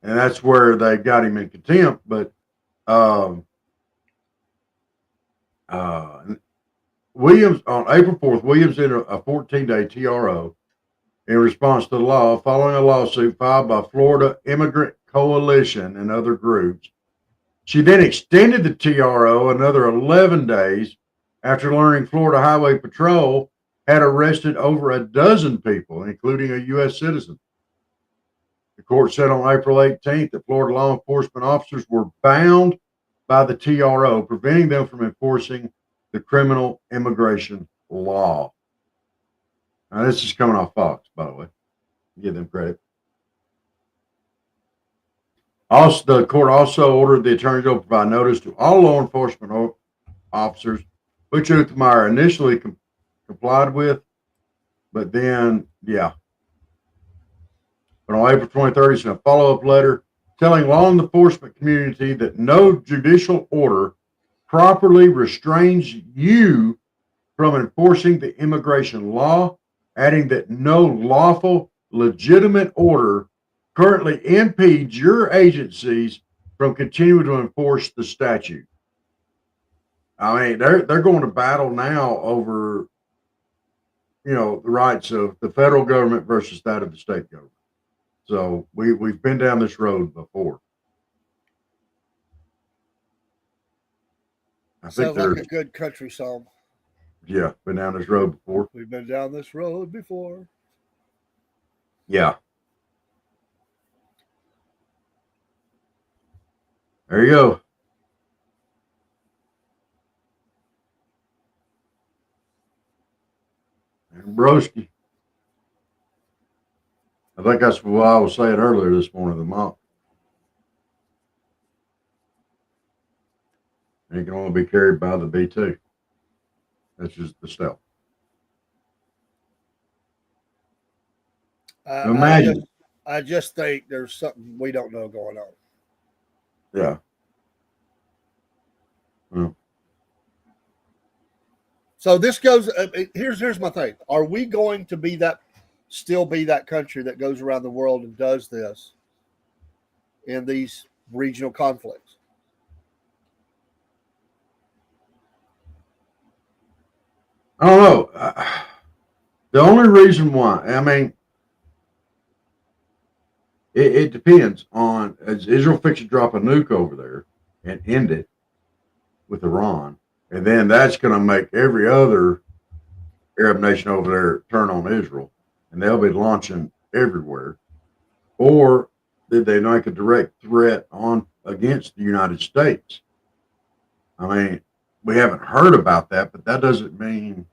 and that's where they got him in contempt, but Williams, on April 4th, Williams did a 14-day TRO in response to the law following a lawsuit filed by Florida Immigrant Coalition and other groups. She then extended the TRO another 11 days after learning Florida Highway Patrol had arrested over a dozen people, including a U.S. citizen. The court said on April 18th that Florida law enforcement officers were bound by the TRO, preventing them from enforcing the criminal immigration law. Now, this is coming off Fox, by the way. Give them credit. Also, the court also ordered the attorney general to provide notice to all law enforcement officers, which Uthmeyer initially complied with, but then, yeah. But on April 23rd, he sent a follow-up letter telling law enforcement community that no judicial order properly restrains you from enforcing the immigration law, adding that no lawful, legitimate order currently impedes your agencies from continuing to enforce the statute. I mean, they're going to battle now over, the rights of the federal government versus that of the state government. So we've been down this road before. Sounds like a good country song. Yeah, been down this road before. We've been down this road before. Yeah. There you go. And broski. I think that's what I was saying earlier this morning. The mom. It can only be carried by the B2. That's just the stealth. Imagine. I just think there's something we don't know going on. Yeah. Well. So this goes. Here's my thing. Are we going to still be that country that goes around the world and does this in these regional conflicts? I don't know. The only reason why, I mean, it depends on, is Israel fixing to drop a nuke over there and end it with Iran? And then that's going to make every other Arab nation over there turn on Israel, and they'll be launching everywhere. Or did they make a direct threat on against the United States? I mean, we haven't heard about that, but that doesn't mean,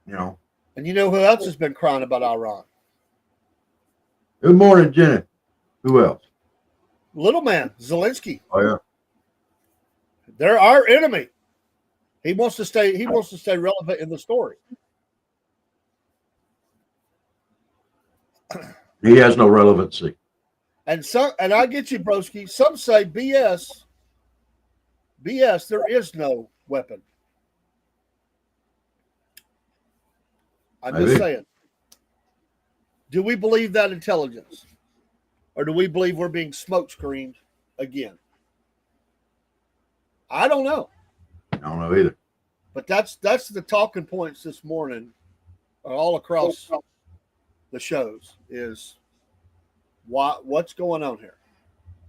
you know. And you know who else has been crying about Iran? Good morning, Jenny. Who else? Little man, Zelensky. Oh yeah. They're our enemy. He wants to stay relevant in the story. He has no relevancy. And I get you, broski. Some say BS. BS, there is no weapon. I'm just saying. Do we believe that intelligence? Or do we believe we're being smokescreened again? I don't know. I don't know either. But that's the talking points this morning all across the shows is what's going on here?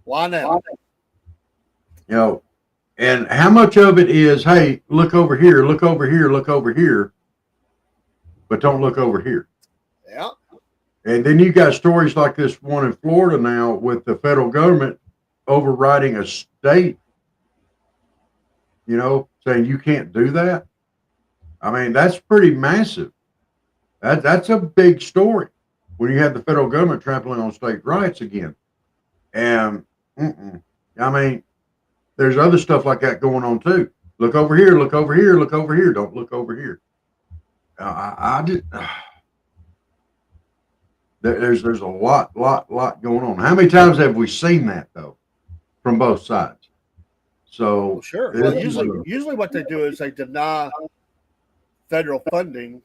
Why now? You know, and how much of it is, hey, look over here, look over here, look over here, but don't look over here. Yeah. And then you got stories like this one in Florida now with the federal government overriding a state, you know, saying you can't do that. I mean, that's pretty massive. That's a big story when you have the federal government trampling on state rights again. And I mean, there's other stuff like that going on too. Look over here, look over here, look over here. Don't look over here. There's a lot going on. How many times have we seen that though, from both sides? So sure. Well, usually what they do is they deny federal funding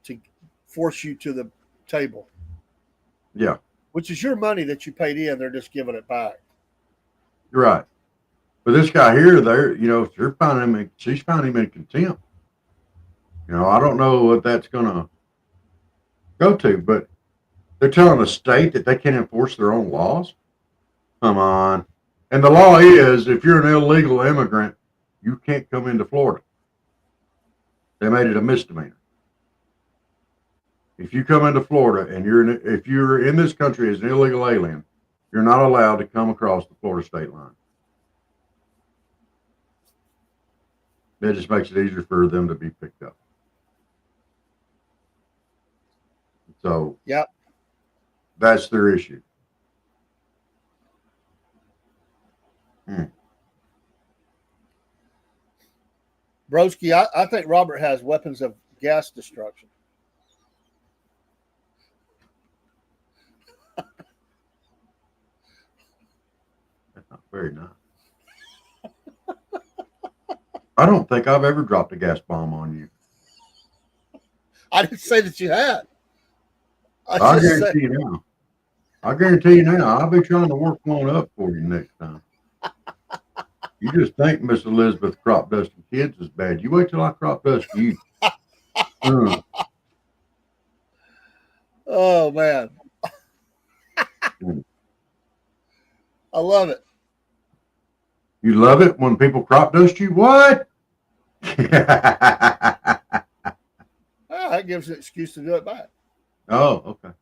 to force you to the table. Yeah. Which is your money that you paid in. They're just giving it back. You're right. But this guy here, she's finding him in contempt. You know, I don't know what that's going to go to, but they're telling the state that they can't enforce their own laws. Come on. And the law is, if you're an illegal immigrant, you can't come into Florida. They made it a misdemeanor. If you come into Florida and if you're in this country as an illegal alien, you're not allowed to come across the Florida state line. That just makes it easier for them to be picked up. So, yep, that's their issue. Broski, I think Robert has weapons of gas destruction. That's not very nice. I don't think I've ever dropped a gas bomb on you. I didn't say that you had. I guarantee you now. I'll be trying to work one up for you next time. You just think Miss Elizabeth crop dusting kids is bad. You wait till I crop dust you. Oh, man. I love it. You love it when people crop dust you? What? That gives an excuse to do it back. Oh, okay.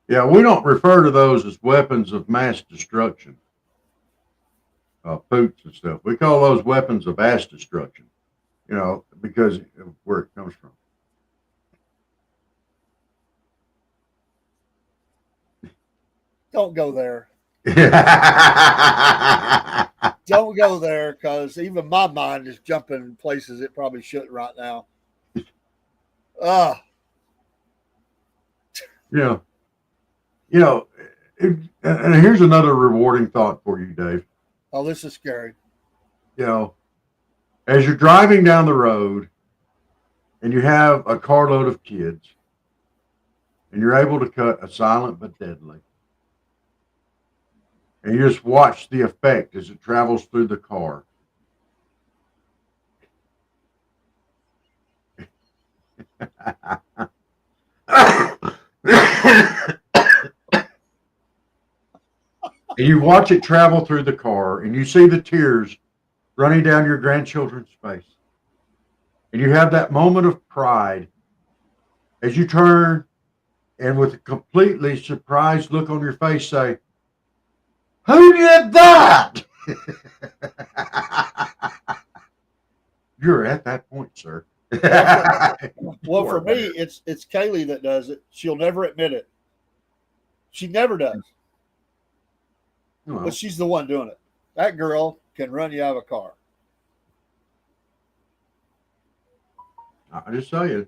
Yeah, we don't refer to those as weapons of mass destruction. Poots and stuff. We call those weapons of mass destruction, you know, because of where it comes from. Don't go there. Don't go there, because even my mind is jumping in places it probably shouldn't right now. Yeah. You know, and here's another rewarding thought for you, Dave. Oh, this is scary. You know, as you're driving down the road and you have a carload of kids and you're able to cut a silent but deadly, and you just watch the effect as it travels through the car. And you watch it travel through the car and you see the tears running down your grandchildren's face. And you have that moment of pride as you turn and with a completely surprised look on your face say, "Who did that?" You're at that point, sir. Well, for me, it's Kaylee that does it. She'll never admit it. She never does. Well, But she's the one doing it. That girl can run you out of a car. I just tell you,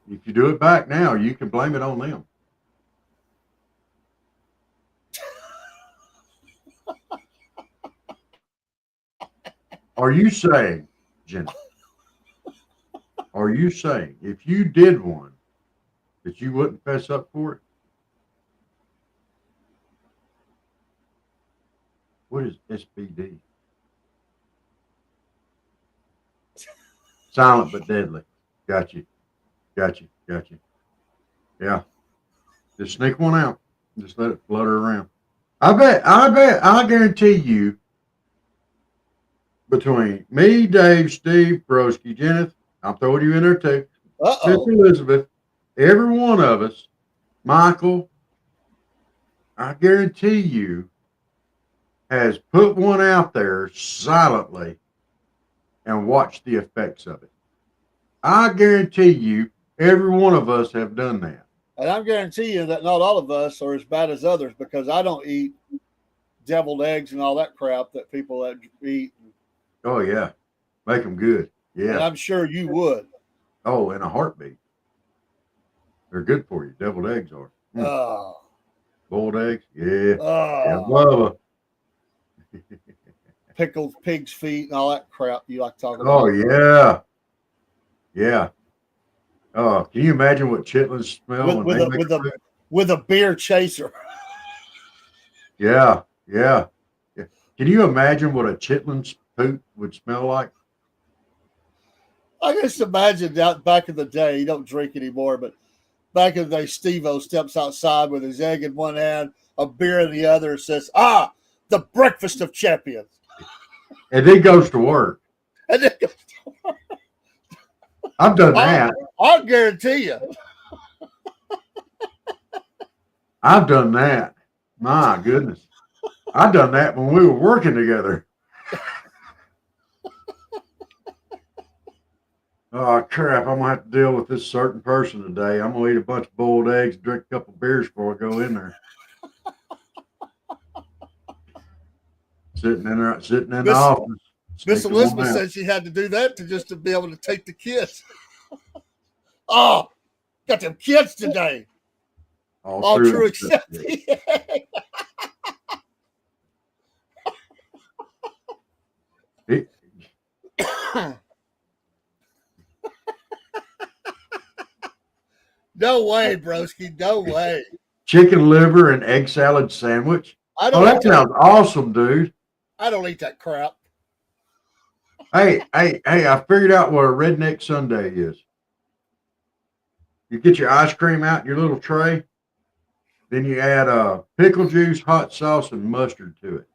if you do it back now, you can blame it on them. Are you saying, Jenny? Are you saying if you did one that you wouldn't fess up for it? What is SBD? Silent but deadly. Got you. Yeah. Just sneak one out. Just let it flutter around. I guarantee you, between me, Dave, Steve, Broski, Jennifer, I'm throwing you in there too. Miss Elizabeth, every one of us, Michael, I guarantee you, has put one out there silently and watched the effects of it. I guarantee you, every one of us have done that. And I'm guaranteeing you that not all of us are as bad as others because I don't eat deviled eggs and all that crap that people that eat. Oh, yeah. Make them good. Yeah. And I'm sure you would. Oh, in a heartbeat. They're good for you. Deviled eggs are. Boiled eggs? Yeah. Yeah, Bubba. Pickled pig's feet and all that crap you like talking Oh, about. yeah. Yeah. Oh, can you imagine what chitlins smell with a beer chaser? Yeah. Can you imagine what a chitlin's poop would smell like? I just imagine that back in the day, you don't drink anymore, but back in the day, Steve-O steps outside with his egg in one hand, a beer in the other, and says, the breakfast of champions. And then goes to work. And then goes to work. I've done that. I'll guarantee you. I've done that. My goodness. I've done that when we were working together. Oh, crap. I'm going to have to deal with this certain person today. I'm going to eat a bunch of boiled eggs, drink a couple of beers before I go in there. Sitting in the office. Miss Elizabeth said she had to do that to be able to take the kids. Oh, got them kids today. All true except the egg. No way, broski. No way. Chicken liver and egg salad sandwich. That sounds awesome, dude. I don't eat that crap. Hey, I figured out what a redneck sundae is. You get your ice cream out in your little tray. Then you add pickle juice, hot sauce, and mustard to it.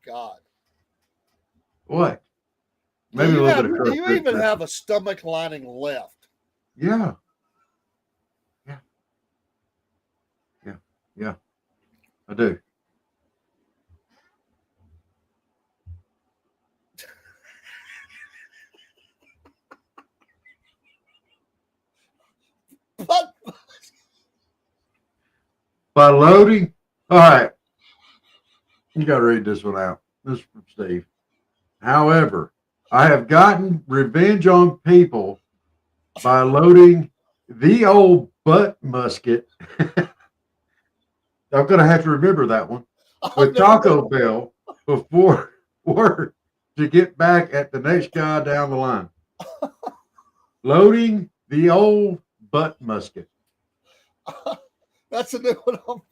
God. What? Maybe a little bit of do you even have a stomach lining left? Yeah. I do. By loading, all right. You got to read this one out. This is from Steve. However, I have gotten revenge on people by loading the old butt musket. I'm going to have to remember that one with Taco Bell before work to get back at the next guy down the line. Loading the old butt musket. That's a new one.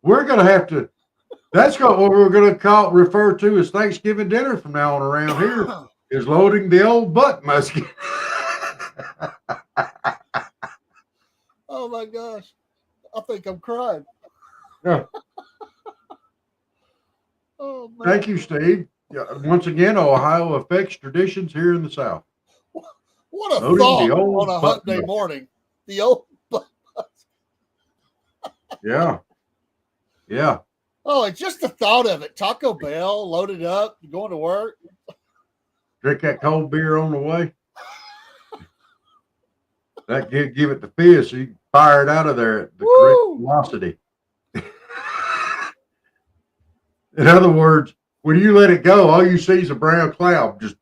We're going to have to. That's what we're going to refer to as Thanksgiving dinner from now on around here. Is loading the old butt musket. Oh my gosh. I think I'm crying. Yeah. Oh, man. Thank you, Steve. Yeah, once again, Ohio affects traditions here in the South. What a Loading thought the old on a butt Humpday bus. morning. The old Yeah. Yeah. Oh, it's just the thought of it. Taco Bell, loaded up, going to work. Drink that cold beer on the way. That give it the fizz so you can fire it out of there at the correct Woo! velocity. In other words, when you let it go, all you see is a brown cloud. Just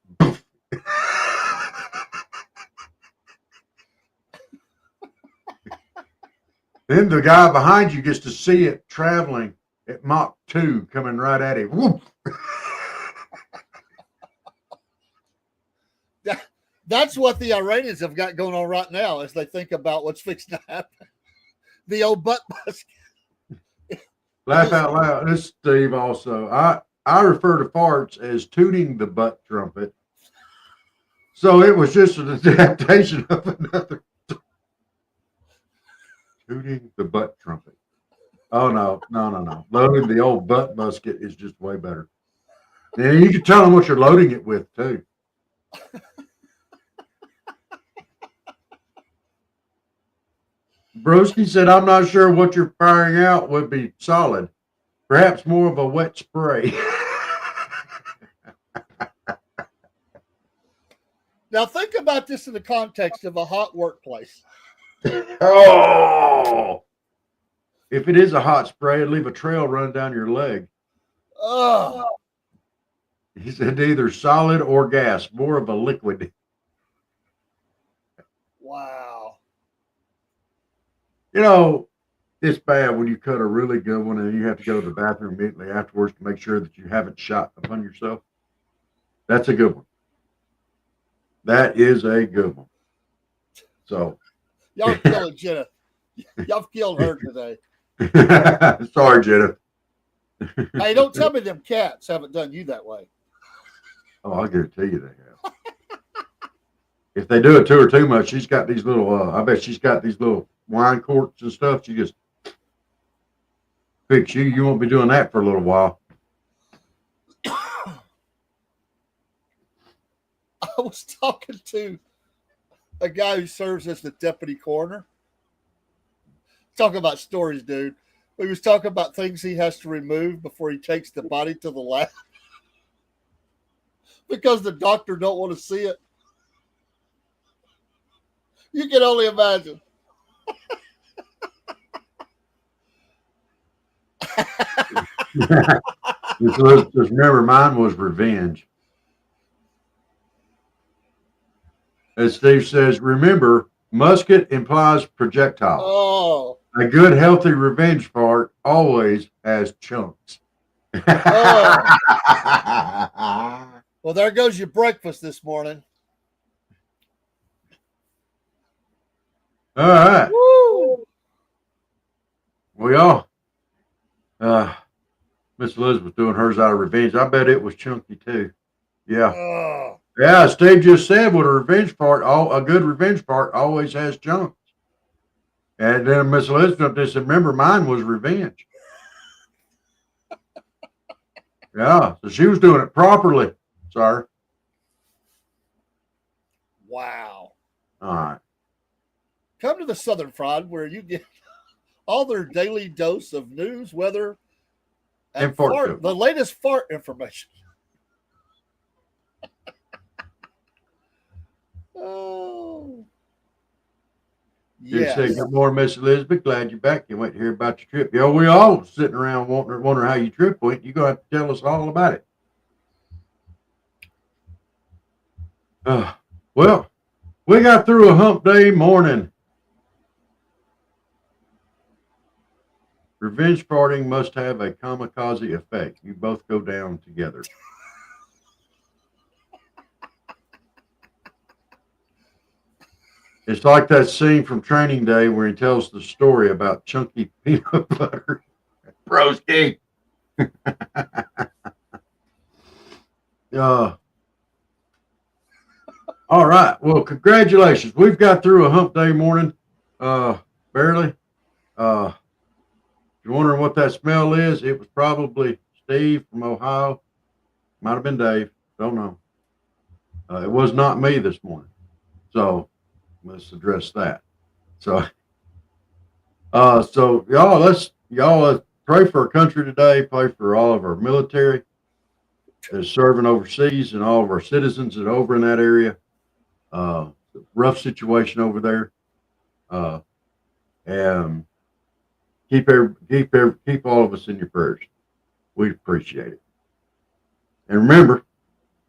then the guy behind you gets to see it traveling at Mach 2 coming right at him. Whoop. That's what the Iranians have got going on right now as they think about what's fixing to happen. The old butt bus. Laugh out loud. This is Steve also. I refer to farts as tooting the butt trumpet. So it was just an adaptation of another tooting the butt trumpet. Oh no. Loading the old butt musket is just way better. And you can tell them what you're loading it with too. Broski said, I'm not sure what you're firing out would be solid. Perhaps more of a wet spray. Now think about this in the context of a hot workplace. Oh, if it is a hot spray, it'd leave a trail run down your leg. Oh, He said either solid or gas, more of a liquid. wow. You know, it's bad when you cut a really good one and you have to go to the bathroom immediately afterwards to make sure that you haven't shot upon yourself. That's a good one. That is a good one. So, Y'all killing Jenna. Y'all killed her today. sorry, Jenna. Hey, don't tell me them cats haven't done you that way. Oh, I'll guarantee you they have. If they do it to her too much, she's got these little, I bet she's got these little wine corks and stuff. She just fix you. You won't be doing that for a little while. I was talking to a guy who serves as the deputy coroner. Talking about stories, dude. He was talking about things he has to remove before he takes the body to the lab because the doctor don't want to see it. You can only imagine. Just remember, mine was revenge. As Steve says, remember, musket implies projectile. Oh. A good, healthy revenge fart always has chunks. Oh. Well, there goes your breakfast this morning. All right. Woo. We all, Miss Elizabeth doing hers out of revenge. I bet it was chunky too. Yeah. Oh. Yeah, Steve just said what a good revenge part always has chunks. And then Miss Elizabeth just said, remember, mine was revenge. Yeah, so she was doing it properly, sir. Wow. All right. Come to the Southern Fried where you get all their daily dose of news, weather, and fart, the latest fart information. Oh. Yes. Say, good morning, Miss Elizabeth. Glad you're back. You went to hear about your trip. Yeah, we all sitting around wondering how your trip went. You're going to have to tell us all about it. Well, we got through a hump day morning. Revenge farting must have a kamikaze effect. You both go down together. It's like that scene from Training Day where he tells the story about chunky peanut butter. Broski. All right. Well, congratulations. We've got through a hump day morning. Barely. If you're wondering what that smell is, it was probably Steve from Ohio. Might have been Dave. Don't know. It was not me this morning. So let's address that. So let's pray for our country today. Pray for all of our military that's serving overseas and all of our citizens that are over in that area. Rough situation over there. And keep all of us in your prayers. We appreciate it. And remember,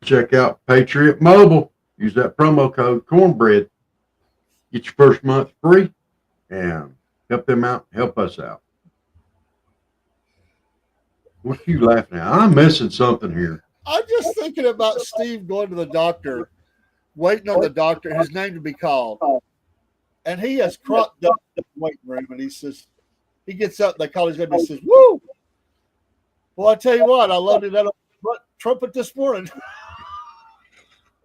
check out Patriot Mobile. Use that promo code Cornbread. Get your first month free and help them out. Help us out. What are you laughing at? I'm missing something here. I'm just thinking about Steve going to the doctor, waiting on the doctor, his name to be called. And he has cropped up in the waiting room, and he says, he gets up, they call his name, and he says, woo! Well, I tell you what, I loaded that up trumpet this morning.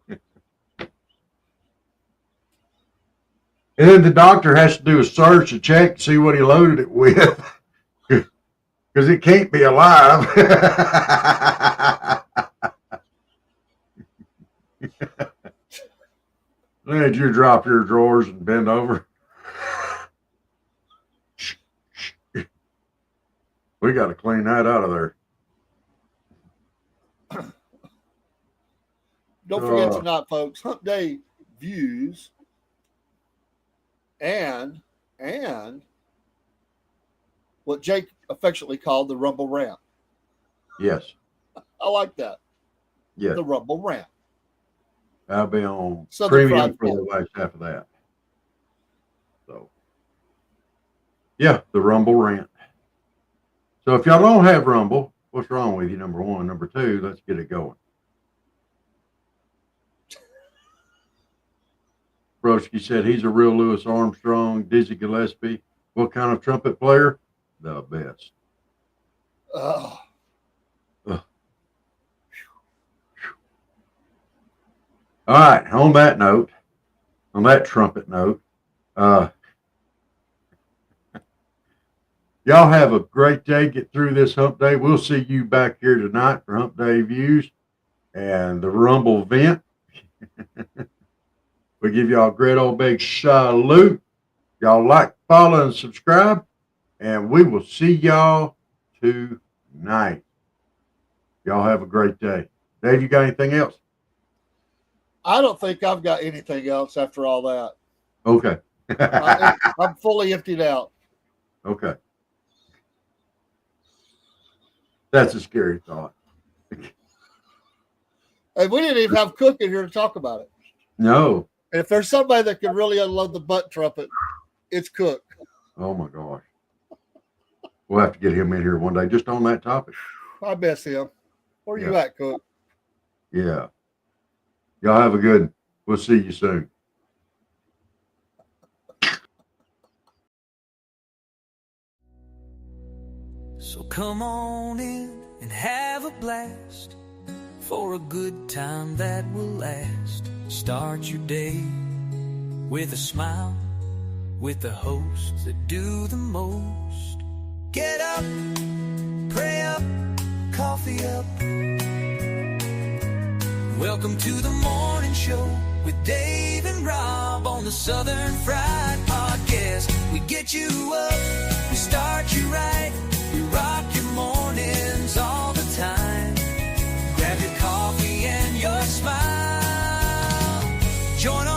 And then the doctor has to do a search and check to see what he loaded it with. Because it can't be alive. Did you drop your drawers and bend over? We got to clean that out of there. Don't forget tonight, folks, Humpday views and what Jake affectionately called the Rumble Rant. Yes. I like that. Yeah. The Rumble Rant. I'll be on Southern premium Fried for the last half of that. So, yeah, the Rumble Rant. So if y'all don't have Rumble, what's wrong with you, number one? Number two, let's get it going. Broski said he's a real Louis Armstrong, Dizzy Gillespie. What kind of trumpet player? The best. Oh. All right, on that note, on that trumpet note, y'all have a great day. Get through this hump day. We'll see you back here tonight for Hump Day Views and the Rumble Vent. We give y'all a great old big salute. Y'all like, follow, and subscribe. And we will see y'all tonight. Y'all have a great day. Dave, you got anything else? I don't think I've got anything else after all that. Okay. I'm fully emptied out. Okay. That's a scary thought. And we didn't even have Cook in here to talk about it. No. And if there's somebody that can really unload the butt trumpet, it's Cook. Oh, my gosh. We'll have to get him in here one day just on that topic. I miss him. Where you at, Cook? Yeah. Y'all have a good one. We'll see you soon. So come on in and have a blast for a good time that will last. Start your day with a smile, with the hosts that do the most. Get up, pray up, coffee up. Welcome to the morning show with Dave and Rob on the Southern Fried Podcast. We get you up, we start you right, we rock your mornings all the time. Grab your coffee and your smile. Join